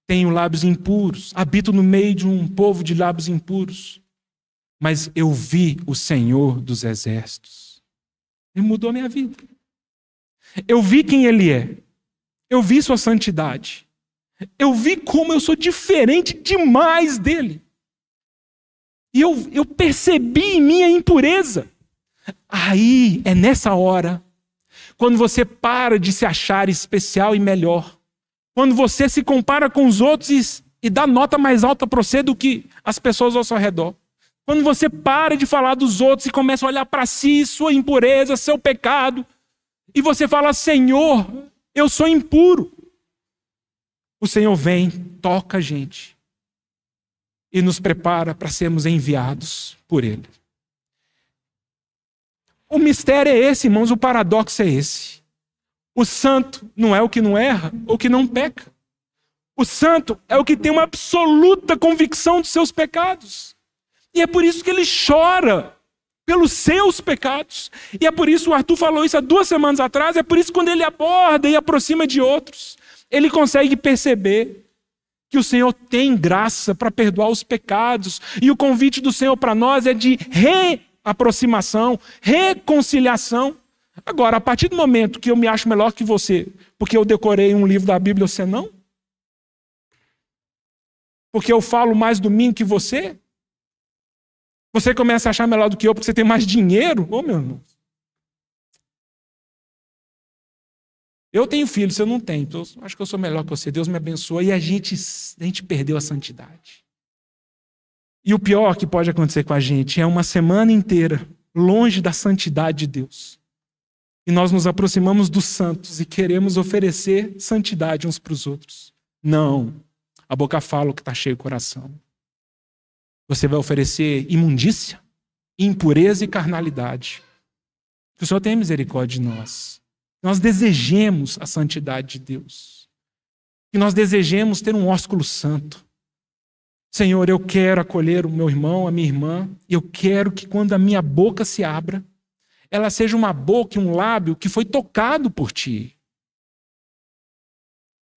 Tenho lábios impuros, habito no meio de um povo de lábios impuros. Mas eu vi o Senhor dos Exércitos. Ele mudou a minha vida. Eu vi quem Ele é. Eu vi sua santidade. Eu vi como eu sou diferente demais dele. E eu percebi em mim a impureza. Aí, é nessa hora, quando você para de se achar especial e melhor, quando você se compara com os outros e dá nota mais alta para você do que as pessoas ao seu redor, quando você para de falar dos outros e começa a olhar para si, sua impureza, seu pecado, e você fala: Senhor, eu sou impuro. O Senhor vem, toca a gente e nos prepara para sermos enviados por Ele. O mistério é esse, irmãos, o paradoxo é esse. O santo não é o que não erra ou que não peca. O santo é o que tem uma absoluta convicção dos seus pecados. E é por isso que ele chora pelos seus pecados. E é por isso, o Arthur falou isso há 2 semanas atrás, é por isso que quando ele aborda e aproxima de outros, ele consegue perceber que o Senhor tem graça para perdoar os pecados. E o convite do Senhor para nós é de reaproximação, reconciliação. Agora, a partir do momento que eu me acho melhor que você, porque eu decorei um livro da Bíblia, você não? Porque eu falo mais domingo que você? Você começa a achar melhor do que eu porque você tem mais dinheiro? Ô, meu irmão. Eu tenho filho, você não tem. Então acho que eu sou melhor que você. Deus me abençoa. E a gente perdeu a santidade. E o pior que pode acontecer com a gente é uma semana inteira longe da santidade de Deus. E nós nos aproximamos dos santos e queremos oferecer santidade uns para os outros. Não. A boca fala o que está cheio o coração. Você vai oferecer imundícia, impureza e carnalidade. Que o Senhor tenha misericórdia de nós. Nós desejemos a santidade de Deus. Que nós desejemos ter um ósculo santo. Senhor, eu quero acolher o meu irmão, a minha irmã. Eu quero que quando a minha boca se abra, ela seja uma boca e um lábio que foi tocado por Ti.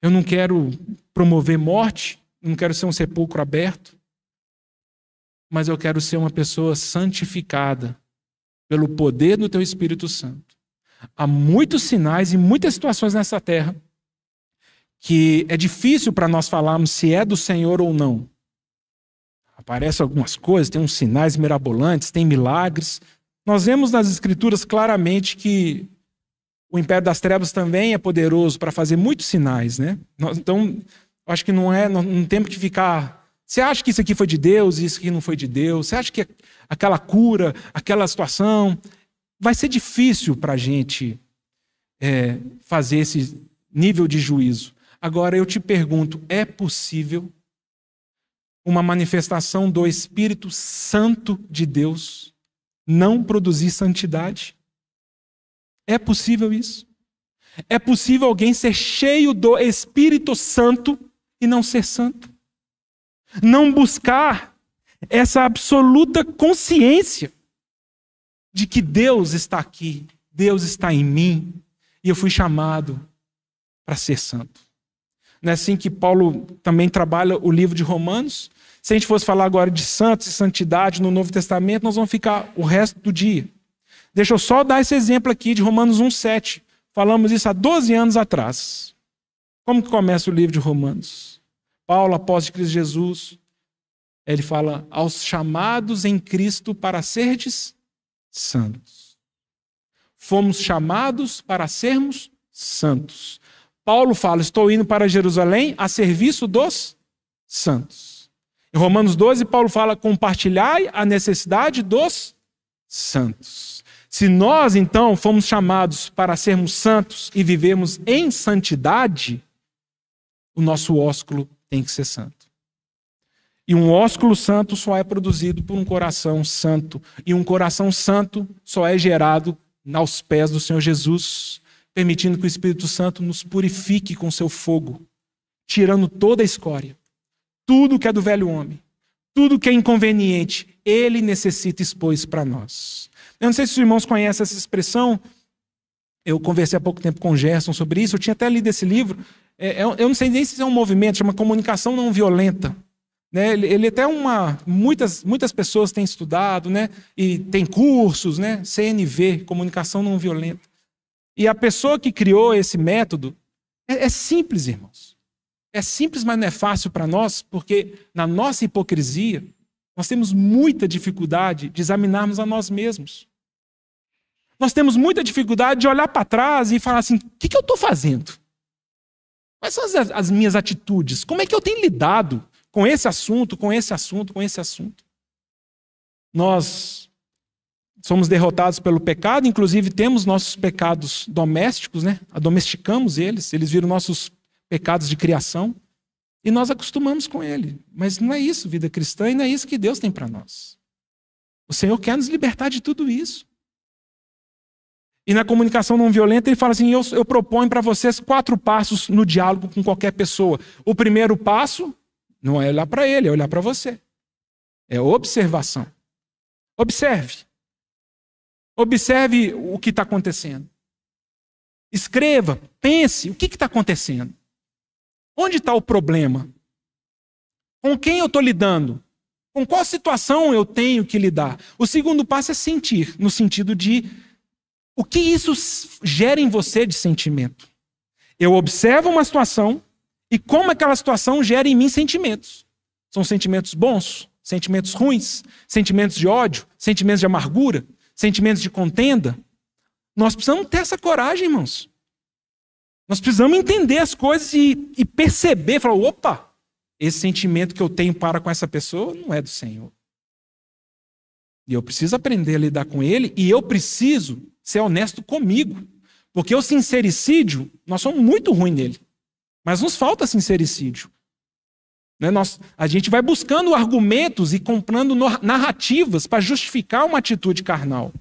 Eu não quero promover morte, não quero ser um sepulcro aberto, mas eu quero ser uma pessoa santificada pelo poder do Teu Espírito Santo. Há muitos sinais e muitas situações nessa terra que é difícil para nós falarmos se é do Senhor ou não. Aparecem algumas coisas, tem uns sinais mirabolantes, tem milagres. Nós vemos nas Escrituras claramente que o Império das Trevas também é poderoso para fazer muitos sinais, né? Então, acho que não temos que ficar... Você acha que isso aqui foi de Deus e isso aqui não foi de Deus? Você acha que aquela cura, aquela situação... Vai ser difícil para a gente fazer esse nível de juízo. Agora, eu te pergunto, é possível uma manifestação do Espírito Santo de Deus não produzir santidade? É possível isso? É possível alguém ser cheio do Espírito Santo e não ser santo? Não buscar essa absoluta consciência de que Deus está aqui, Deus está em mim, e eu fui chamado para ser santo. Não é assim que Paulo também trabalha o livro de Romanos? Se a gente fosse falar agora de santos e santidade no Novo Testamento, nós vamos ficar o resto do dia. Deixa eu só dar esse exemplo aqui de Romanos 1,7. Falamos isso há 12 anos atrás. Como que começa o livro de Romanos? Paulo, apóstolo de Cristo Jesus, Ele fala, aos chamados em Cristo para serdes santos. Fomos chamados para sermos santos. Paulo fala, estou indo para Jerusalém a serviço dos santos. Em Romanos 12, Paulo fala, compartilhai a necessidade dos santos. Se nós, então, fomos chamados para sermos santos e vivemos em santidade, o nosso ósculo tem que ser santo. E um ósculo santo só é produzido por um coração santo. E um coração santo só é gerado aos pés do Senhor Jesus, permitindo que o Espírito Santo nos purifique com seu fogo, tirando toda a escória. Tudo que é do velho homem, tudo que é inconveniente, ele necessita expor isso para nós. Eu não sei se os irmãos conhecem essa expressão. Eu conversei há pouco tempo com o Gerson sobre isso. Eu tinha até lido esse livro. Eu não sei nem se é um movimento, chama comunicação não violenta. Né? Ele até muitas pessoas têm estudado, né? E tem cursos, né? CNV, comunicação não violenta. E a pessoa que criou esse método é simples, irmãos. É simples, mas não é fácil para nós, porque na nossa hipocrisia, nós temos muita dificuldade de examinarmos a nós mesmos. Nós temos muita dificuldade de olhar para trás e falar assim, o que eu estou fazendo? Quais são as minhas atitudes? Como é que eu tenho lidado com esse assunto, com esse assunto, com esse assunto? Nós somos derrotados pelo pecado, inclusive temos nossos pecados domésticos, né? Adomesticamos eles viram nossos pecados de criação e nós acostumamos com ele. Mas não é isso, vida cristã, e não é isso que Deus tem para nós. O Senhor quer nos libertar de tudo isso. E na comunicação não violenta ele fala assim, eu proponho para vocês 4 passos no diálogo com qualquer pessoa. O primeiro passo não é olhar para ele, é olhar para você. É observação. Observe. Observe o que está acontecendo. Escreva, pense, o que está acontecendo? Onde está o problema? Com quem eu estou lidando? Com qual situação eu tenho que lidar? O segundo passo é sentir, no sentido de o que isso gera em você de sentimento. Eu observo uma situação e como aquela situação gera em mim sentimentos. São sentimentos bons, sentimentos ruins, sentimentos de ódio, sentimentos de amargura, sentimentos de contenda. Nós precisamos ter essa coragem, irmãos. Nós precisamos entender as coisas e perceber, falar, opa, esse sentimento que eu tenho para com essa pessoa não é do Senhor. E eu preciso aprender a lidar com ele e eu preciso ser honesto comigo. Porque o sincericídio, nós somos muito ruins nele. Mas nos falta sincericídio. Né? A gente vai buscando argumentos e comprando narrativas para justificar uma atitude carnal.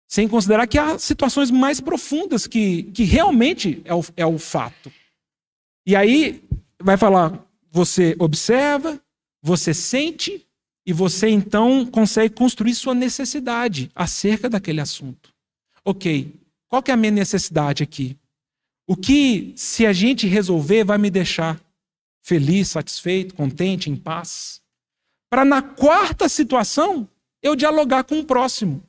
Sem considerar que há situações mais profundas que realmente é o fato. E aí vai falar, você observa, você sente e você então consegue construir sua necessidade acerca daquele assunto. Ok, qual que é a minha necessidade aqui? O que, se a gente resolver, vai me deixar feliz, satisfeito, contente, em paz? Para na 4ª situação, eu dialogar com o próximo.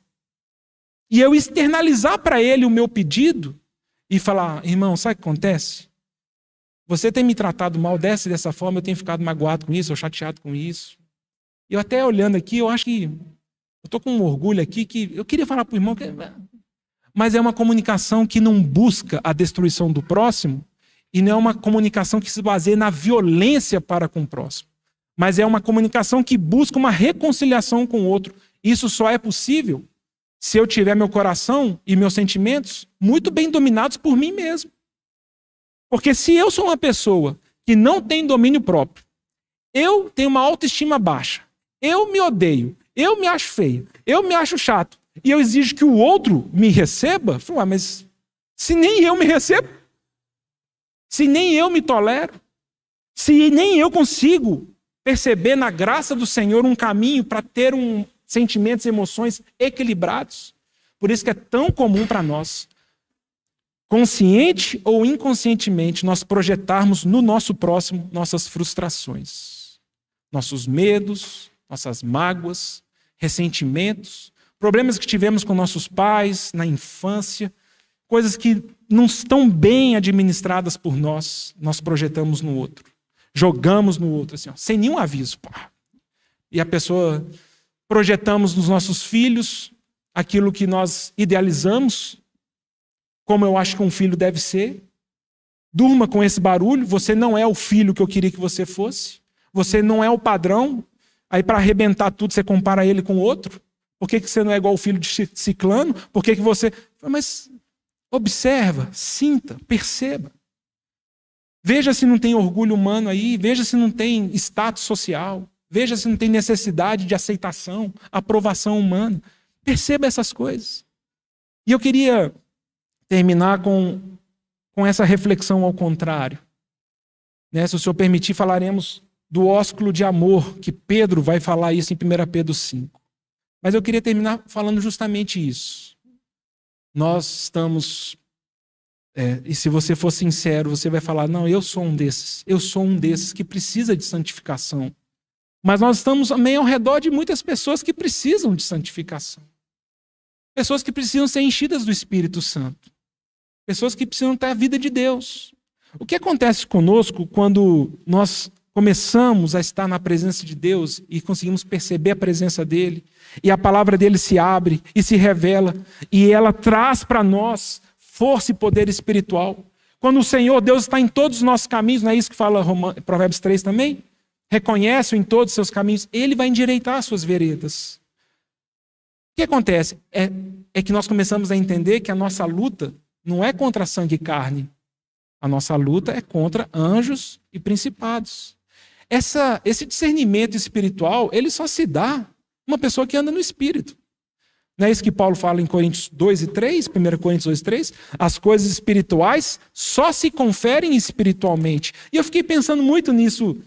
E eu externalizar para ele o meu pedido e falar, irmão, sabe o que acontece? Você tem me tratado mal dessa forma, eu tenho ficado magoado com isso, ou chateado com isso. Eu até olhando aqui, eu acho que eu estou com um orgulho aqui que eu queria falar para o irmão, mas é uma comunicação que não busca a destruição do próximo e não é uma comunicação que se baseia na violência para com o próximo, mas é uma comunicação que busca uma reconciliação com o outro. Isso só é possível se eu tiver meu coração e meus sentimentos muito bem dominados por mim mesmo. Porque se eu sou uma pessoa que não tem domínio próprio, eu tenho uma autoestima baixa, eu me odeio, eu me acho feio, eu me acho chato, e eu exijo que o outro me receba, mas se nem eu me recebo, se nem eu me tolero, se nem eu consigo perceber na graça do Senhor um caminho para ter sentimentos e emoções equilibrados, por isso que é tão comum para nós, consciente ou inconscientemente, nós projetarmos no nosso próximo nossas frustrações, nossos medos, nossas mágoas, ressentimentos, problemas que tivemos com nossos pais na infância, coisas que não estão bem administradas por nós, nós projetamos no outro. jogamos no outro, assim, ó, sem nenhum aviso. Pá. E a pessoa, projetamos nos nossos filhos aquilo que nós idealizamos, como eu acho que um filho deve ser. Durma com esse barulho, você não é o filho que eu queria que você fosse. Você não é o padrão. Aí para arrebentar tudo, você compara ele com outro. Por que você não é igual o filho de ciclano? Por que você... Mas observa, sinta, perceba. Veja se não tem orgulho humano aí, veja se não tem status social, veja se não tem necessidade de aceitação, aprovação humana. Perceba essas coisas. E eu queria terminar com essa reflexão ao contrário. Se o Senhor permitir, falaremos do ósculo de amor, que Pedro vai falar isso em 1 Pedro 5. Mas eu queria terminar falando justamente isso. Nós estamos... e se você for sincero, você vai falar, não, eu sou um desses que precisa de santificação. Mas nós estamos meio ao redor de muitas pessoas que precisam de santificação. Pessoas que precisam ser enchidas do Espírito Santo. Pessoas que precisam ter a vida de Deus. O que acontece conosco quando nós começamos a estar na presença de Deus e conseguimos perceber a presença dele, e a palavra dele se abre e se revela, e ela traz para nós força e poder espiritual. Quando o Senhor, Deus está em todos os nossos caminhos, não é isso que fala Provérbios 3 também? Reconhece-o em todos os seus caminhos, ele vai endireitar as suas veredas. O que acontece? É que nós começamos a entender que a nossa luta não é contra sangue e carne. A nossa luta é contra anjos e principados. Esse discernimento espiritual, ele só se dá uma pessoa que anda no Espírito. Não é isso que Paulo fala em Coríntios 2 e 3, 1 Coríntios 2 e 3? As coisas espirituais só se conferem espiritualmente. E eu fiquei pensando muito nisso,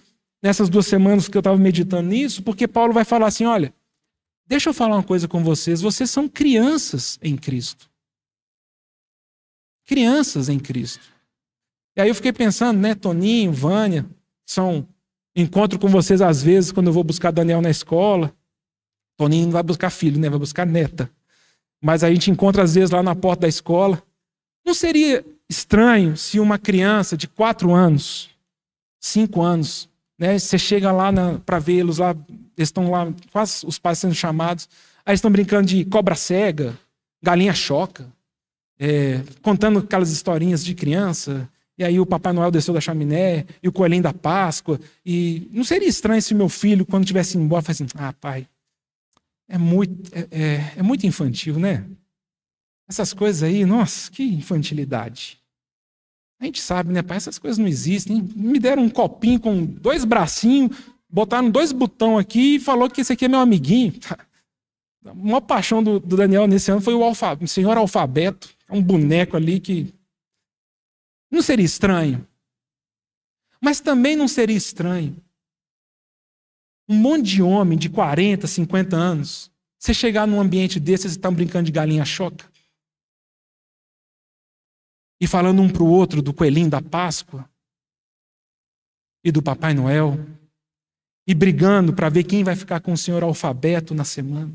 nessas 2 semanas que eu estava meditando nisso, porque Paulo vai falar assim, olha, deixa eu falar uma coisa com vocês são crianças em Cristo. Crianças em Cristo. E aí eu fiquei pensando, Toninho, Vânia, encontro com vocês às vezes quando eu vou buscar Daniel na escola. Toninho não vai buscar filho, vai buscar neta. Mas a gente encontra às vezes lá na porta da escola. Não seria estranho se uma criança de 4 anos, 5 anos, você chega lá para vê-los lá, eles estão lá, quase os pais sendo chamados, aí estão brincando de cobra cega, galinha choca, contando aquelas historinhas de criança, e aí o Papai Noel desceu da chaminé, e o coelhinho da Páscoa, e não seria estranho se meu filho, quando estivesse embora, falasse assim, pai, é muito infantil, né? Essas coisas aí, nossa, que infantilidade. A gente sabe, né, pai, essas coisas não existem. Me deram um copinho com 2 bracinhos, botaram 2 botões aqui e falou que esse aqui é meu amiguinho. A maior paixão do Daniel nesse ano foi o Senhor Alfabeto, um boneco ali que... Não seria estranho? Mas também não seria estranho um monte de homem de 40, 50 anos, você chegar num ambiente desse, vocês estão brincando de galinha choca? E falando um para o outro do coelhinho da Páscoa e do Papai Noel, e brigando para ver quem vai ficar com o Senhor Alfabeto na semana.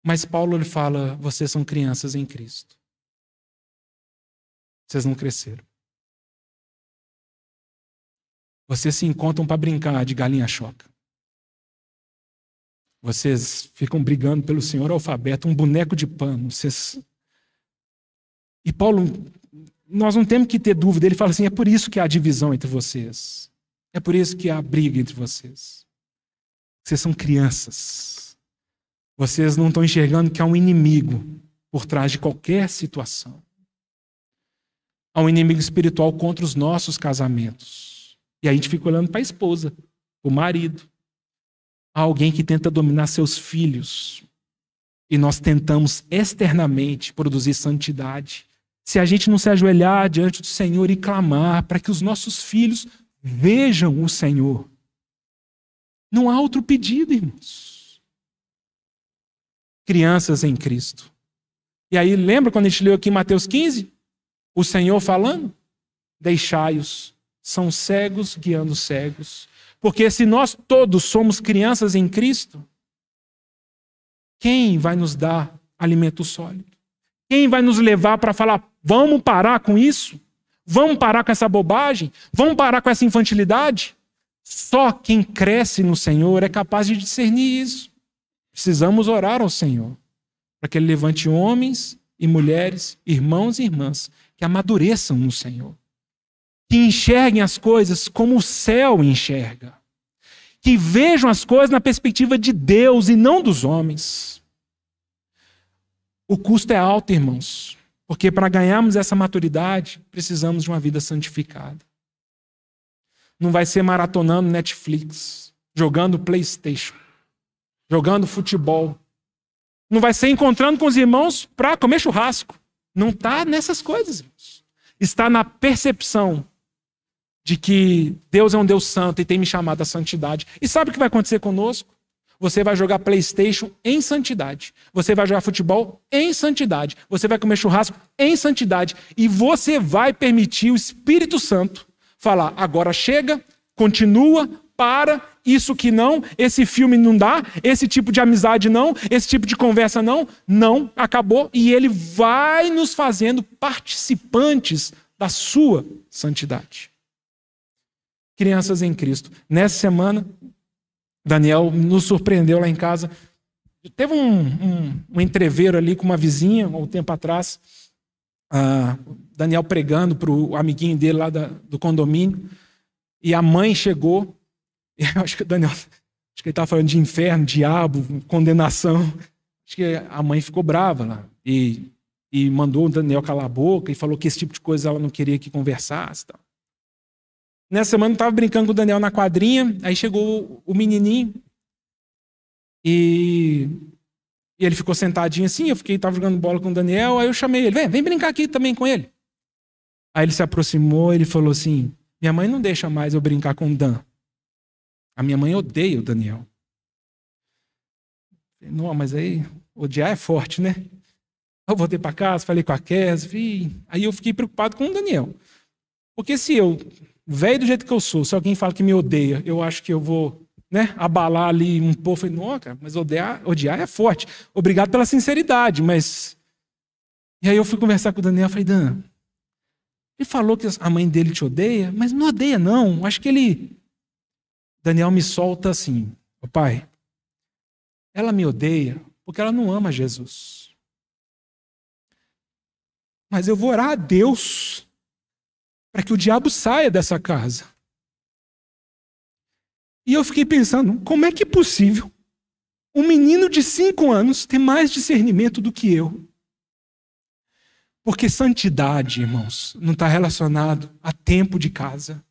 Mas Paulo ele fala, vocês são crianças em Cristo. Vocês não cresceram. Vocês se encontram para brincar de galinha choca. Vocês ficam brigando pelo Senhor Alfabeto, um boneco de pano. E Paulo, nós não temos que ter dúvida, ele fala assim, é por isso que há divisão entre vocês. É por isso que há briga entre vocês. Vocês são crianças. Vocês não estão enxergando que há um inimigo por trás de qualquer situação. Há um inimigo espiritual contra os nossos casamentos. E aí a gente fica olhando para a esposa, para o marido. Há alguém que tenta dominar seus filhos. E nós tentamos externamente produzir santidade. Se a gente não se ajoelhar diante do Senhor e clamar para que os nossos filhos vejam o Senhor. Não há outro pedido, irmãos. Crianças em Cristo. E aí, lembra quando a gente leu aqui em Mateus 15? O Senhor falando? Deixai-os. São cegos guiando cegos. Porque se nós todos somos crianças em Cristo, quem vai nos dar alimento sólido? Quem vai nos levar para falar, vamos parar com isso? Vamos parar com essa bobagem? Vamos parar com essa infantilidade? Só quem cresce no Senhor é capaz de discernir isso. Precisamos orar ao Senhor para que Ele levante homens e mulheres, irmãos e irmãs, que amadureçam no Senhor. Que enxerguem as coisas como o céu enxerga. Que vejam as coisas na perspectiva de Deus e não dos homens. O custo é alto, irmãos, porque para ganharmos essa maturidade, precisamos de uma vida santificada. Não vai ser maratonando Netflix, jogando PlayStation, jogando futebol. Não vai ser encontrando com os irmãos para comer churrasco. Não está nessas coisas, irmãos. Está na percepção de que Deus é um Deus santo e tem me chamado à santidade. E sabe o que vai acontecer conosco? Você vai jogar PlayStation em santidade. Você vai jogar futebol em santidade. Você vai comer churrasco em santidade. E você vai permitir o Espírito Santo falar, agora chega, continua, para, isso que não, esse filme não dá, esse tipo de amizade não, esse tipo de conversa não, acabou. E ele vai nos fazendo participantes da sua santidade. Crianças em Cristo. Nessa semana, Daniel nos surpreendeu lá em casa. Teve um entreveiro ali com uma vizinha, há um tempo atrás. Daniel pregando para o amiguinho dele lá do condomínio. E a mãe chegou. E eu acho que o Daniel, acho que ele estava falando de inferno, diabo, condenação. Acho que a mãe ficou brava lá. E mandou o Daniel calar a boca e falou que esse tipo de coisa ela não queria que conversasse. Tal. Nessa semana eu estava brincando com o Daniel na quadrinha, aí chegou o menininho e ele ficou sentadinho assim, estava jogando bola com o Daniel, aí eu chamei ele, vem brincar aqui também com ele. Aí ele se aproximou, ele falou assim, minha mãe não deixa mais eu brincar com o Dan. A minha mãe odeia o Daniel. Não, mas aí odiar é forte, né? Eu voltei para casa, falei com a Kes, aí eu fiquei preocupado com o Daniel. Porque se eu, velho do jeito que eu sou, se alguém fala que me odeia, eu acho que eu vou, né, abalar ali um pouco. Falei, não, cara, mas odiar é forte. Obrigado pela sinceridade, mas... E aí eu fui conversar com o Daniel, falei, Dan, ele falou que a mãe dele te odeia, mas não odeia não, acho que ele... Daniel me solta assim, pai, ela me odeia porque ela não ama Jesus. Mas eu vou orar a Deus para que o diabo saia dessa casa. E eu fiquei pensando, como é que é possível um menino de 5 anos ter mais discernimento do que eu? Porque santidade, irmãos, não está relacionado a tempo de casa.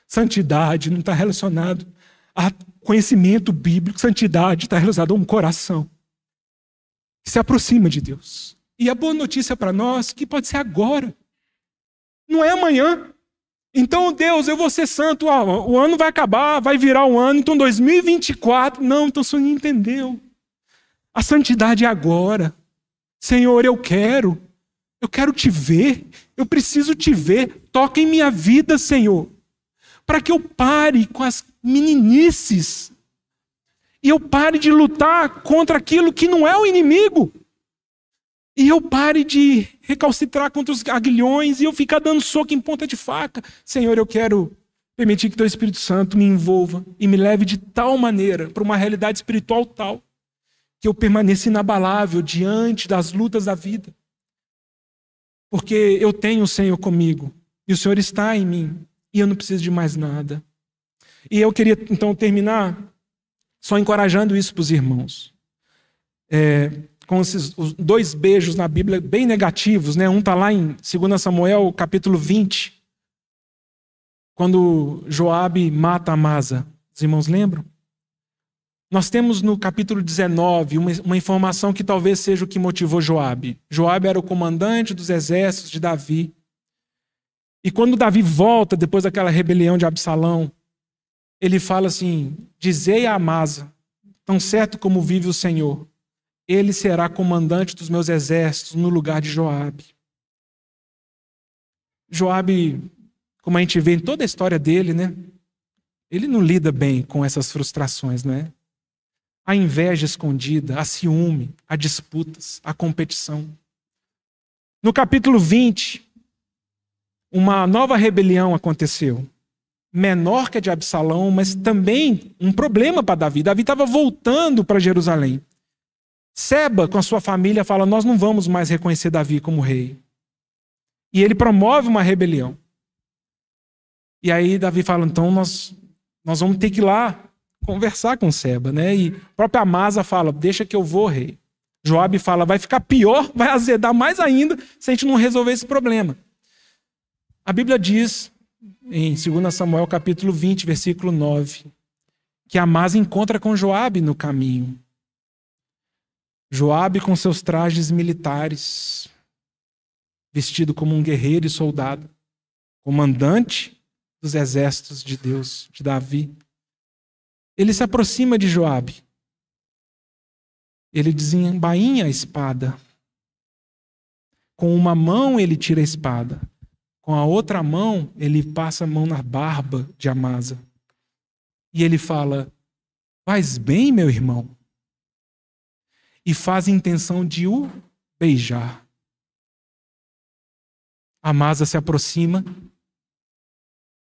Santidade não está relacionado a conhecimento bíblico. Santidade está relacionada a um coração que se aproxima de Deus. E a boa notícia para nós é que pode ser agora. Não é amanhã. Então, Deus, eu vou ser santo. O ano vai acabar, vai virar um ano. Então, 2024. Não, então você não entendeu. A santidade é agora. Senhor, eu quero te ver. Eu preciso te ver. Toca em minha vida, Senhor. Para que eu pare com as meninices e eu pare de lutar contra aquilo que não é o inimigo e eu pare de recalcitrar contra os aguilhões e eu ficar dando soco em ponta de faca. Senhor, eu quero permitir que Teu Espírito Santo me envolva e me leve de tal maneira para uma realidade espiritual tal que eu permaneça inabalável diante das lutas da vida, porque eu tenho o Senhor comigo e o Senhor está em mim. E eu não preciso de mais nada. E eu queria, então, terminar só encorajando isso para os irmãos. Com os 2 beijos na Bíblia bem negativos, né? Um está lá em 2 Samuel, capítulo 20, quando Joabe mata Amasa. Os irmãos lembram? Nós temos no capítulo 19 uma informação que talvez seja o que motivou Joabe. Joabe era o comandante dos exércitos de Davi. E quando Davi volta, depois daquela rebelião de Absalão, ele fala assim, dizei a Amasa, tão certo como vive o Senhor, ele será comandante dos meus exércitos no lugar de Joabe. Joabe, como a gente vê em toda a história dele, né? Ele não lida bem com essas frustrações, né? A inveja escondida, a ciúme, a disputas, a competição. No capítulo 20... uma nova rebelião aconteceu. Menor que a de Absalão, mas também um problema para Davi. Davi estava voltando para Jerusalém. Seba, com a sua família, fala: nós não vamos mais reconhecer Davi como rei. E ele promove uma rebelião. E aí Davi fala: então nós vamos ter que ir lá conversar com Seba, né? E a própria Amasa fala: deixa que eu vou, rei. Joabe fala: vai ficar pior, vai azedar mais ainda se a gente não resolver esse problema. A Bíblia diz, em 2 Samuel capítulo 20, versículo 9, que Amasa encontra com Joabe no caminho. Joabe com seus trajes militares, vestido como um guerreiro e soldado, comandante dos exércitos de Deus, de Davi. Ele se aproxima de Joabe. Ele desembainha a espada. Com uma mão ele tira a espada. Com a outra mão ele passa a mão na barba de Amasa. E ele fala: faz bem, meu irmão. E faz a intenção de o beijar. Amasa se aproxima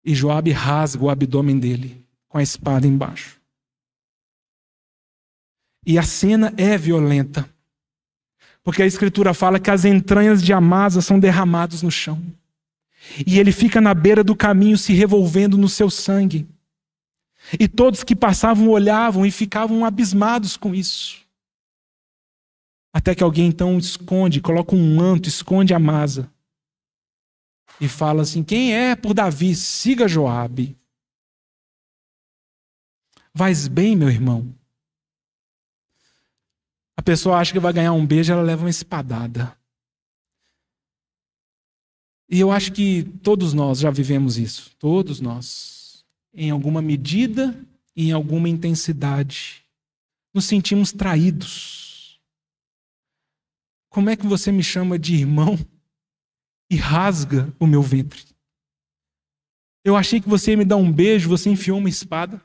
e Joabe rasga o abdômen dele com a espada embaixo. E a cena é violenta, porque a Escritura fala que as entranhas de Amasa são derramadas no chão. E ele fica na beira do caminho se revolvendo no seu sangue. E todos que passavam olhavam e ficavam abismados com isso. Até que alguém então esconde, coloca um manto, esconde Amasa. E fala assim: quem é por Davi, siga Joabe. Vais bem, meu irmão. A pessoa acha que vai ganhar um beijo, ela leva uma espadada. E eu acho que todos nós já vivemos isso. Todos nós. Em alguma medida e em alguma intensidade. Nos sentimos traídos. Como é que você me chama de irmão e rasga o meu ventre? Eu achei que você ia me dar um beijo, você enfiou uma espada.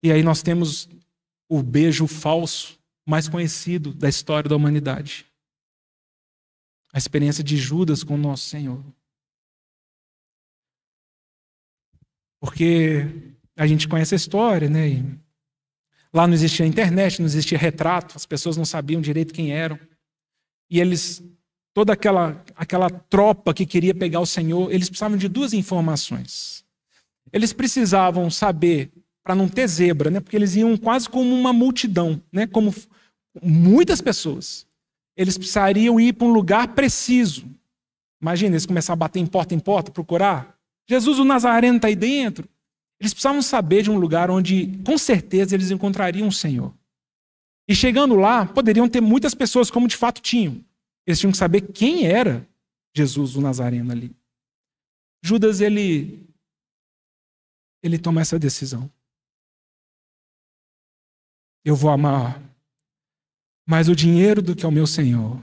E aí nós temos o beijo falso mais conhecido da história da humanidade. A experiência de Judas com o nosso Senhor. Porque a gente conhece a história, né? E lá não existia internet, não existia retrato, as pessoas não sabiam direito quem eram. E eles, toda aquela tropa que queria pegar o Senhor, eles precisavam de duas informações. Eles precisavam saber, para não ter zebra, né? Porque eles iam quase como uma multidão, né? Como muitas pessoas. Eles precisariam ir para um lugar preciso. Imagina, eles começaram a bater em porta, procurar. Jesus o Nazareno está aí dentro. Eles precisavam saber de um lugar onde, com certeza, eles encontrariam o Senhor. E chegando lá, poderiam ter muitas pessoas, como de fato tinham. Eles tinham que saber quem era Jesus o Nazareno ali. Judas, ele toma essa decisão. Eu vou amar mais o dinheiro do que ao meu Senhor.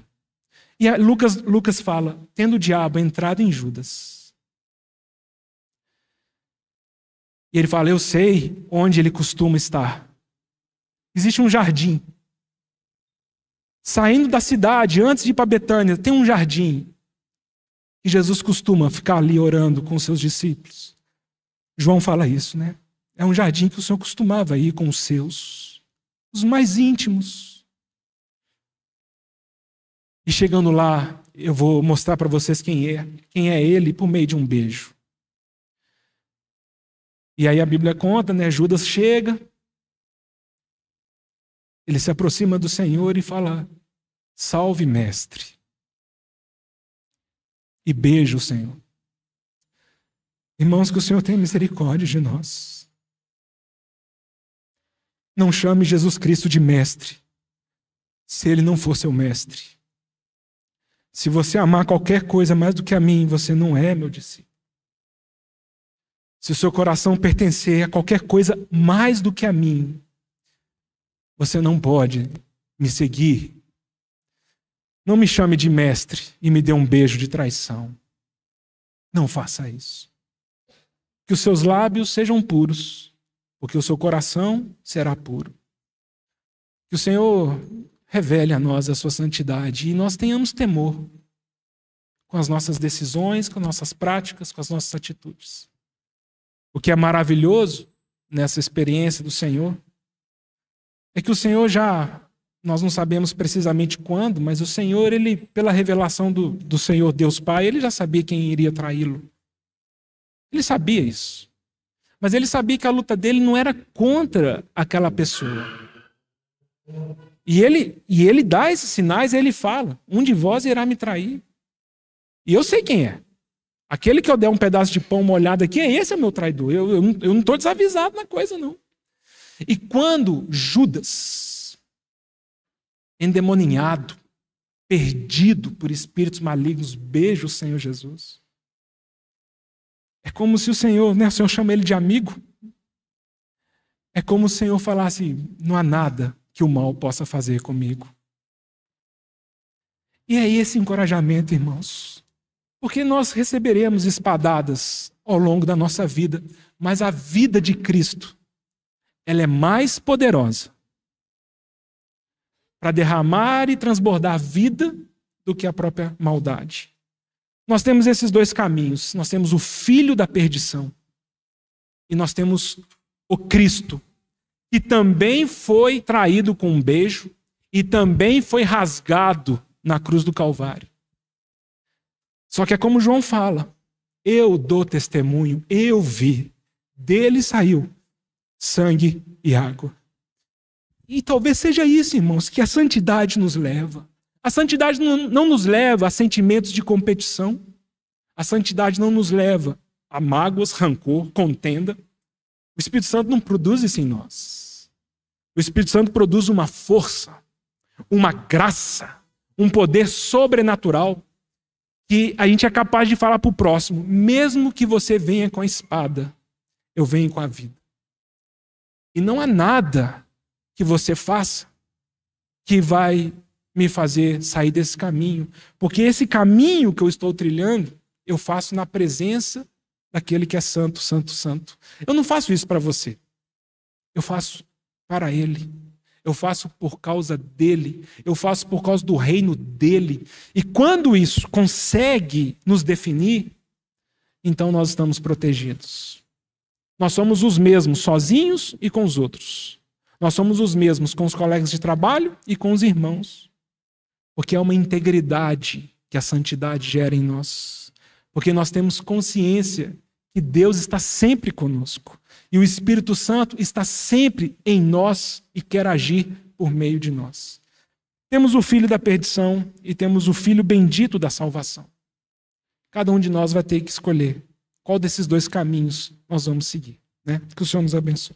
E Lucas fala, tendo o diabo entrado em Judas. E ele fala: eu sei onde ele costuma estar. Existe um jardim. Saindo da cidade, antes de ir para Betânia, tem um jardim. E Jesus costuma ficar ali orando com seus discípulos. João fala isso, né? É um jardim que o Senhor costumava ir com os seus, os mais íntimos. E chegando lá, eu vou mostrar para vocês quem é ele por meio de um beijo. E aí a Bíblia conta, né? Judas chega, ele se aproxima do Senhor e fala: salve, mestre. E beija o Senhor. Irmãos, que o Senhor tenha misericórdia de nós. Não chame Jesus Cristo de mestre, se ele não for seu mestre. Se você amar qualquer coisa mais do que a mim, você não é meu discípulo. Se o seu coração pertencer a qualquer coisa mais do que a mim, você não pode me seguir. Não me chame de mestre e me dê um beijo de traição. Não faça isso. Que os seus lábios sejam puros, porque o seu coração será puro. Que o Senhor revele a nós a sua santidade e nós tenhamos temor. com as nossas decisões, com as nossas práticas, com as nossas atitudes. O que é maravilhoso nessa experiência do Senhor é que o Senhor nós não sabemos precisamente quando, mas o Senhor, ele, pela revelação do Senhor Deus Pai, ele já sabia quem iria traí-lo. Ele sabia isso. Mas ele sabia que a luta dele não era contra aquela pessoa. E ele dá esses sinais, ele fala: um de vós irá me trair. E eu sei quem é. Aquele que eu der um pedaço de pão molhado aqui, esse é meu traidor. Eu não estou desavisado na coisa, não. E quando Judas, endemoninhado, perdido por espíritos malignos, beija o Senhor Jesus, é como se o Senhor chama ele de amigo. É como o Senhor falasse: não há nada que o mal possa fazer comigo. E é esse encorajamento, irmãos. Porque nós receberemos espadadas ao longo da nossa vida, mas a vida de Cristo, ela é mais poderosa para derramar e transbordar vida do que a própria maldade. Nós temos esses dois caminhos. Nós temos o filho da perdição e nós temos o Cristo, que também foi traído com um beijo e também foi rasgado na cruz do Calvário. Só que é como João fala: eu dou testemunho, eu vi, dele saiu sangue e água. E talvez seja isso, irmãos, que a santidade nos leva. A santidade não nos leva a sentimentos de competição. A santidade não nos leva a mágoas, rancor, contenda. O Espírito Santo não produz isso em nós. O Espírito Santo produz uma força, uma graça, um poder sobrenatural que a gente é capaz de falar para o próximo: mesmo que você venha com a espada, eu venho com a vida. E não há nada que você faça que vai me fazer sair desse caminho. Porque esse caminho que eu estou trilhando, eu faço na presença daquele que é santo, santo, santo. Eu não faço isso para você. Eu faço para ele. Eu faço por causa dele. Eu faço por causa do reino dele. E quando isso consegue nos definir, então nós estamos protegidos. Nós somos os mesmos sozinhos e com os outros. Nós somos os mesmos com os colegas de trabalho e com os irmãos. Porque é uma integridade que a santidade gera em nós. Porque nós temos consciência que Deus está sempre conosco. E o Espírito Santo está sempre em nós e quer agir por meio de nós. Temos o filho da perdição e temos o filho bendito da salvação. Cada um de nós vai ter que escolher qual desses dois caminhos nós vamos seguir, né? Que o Senhor nos abençoe.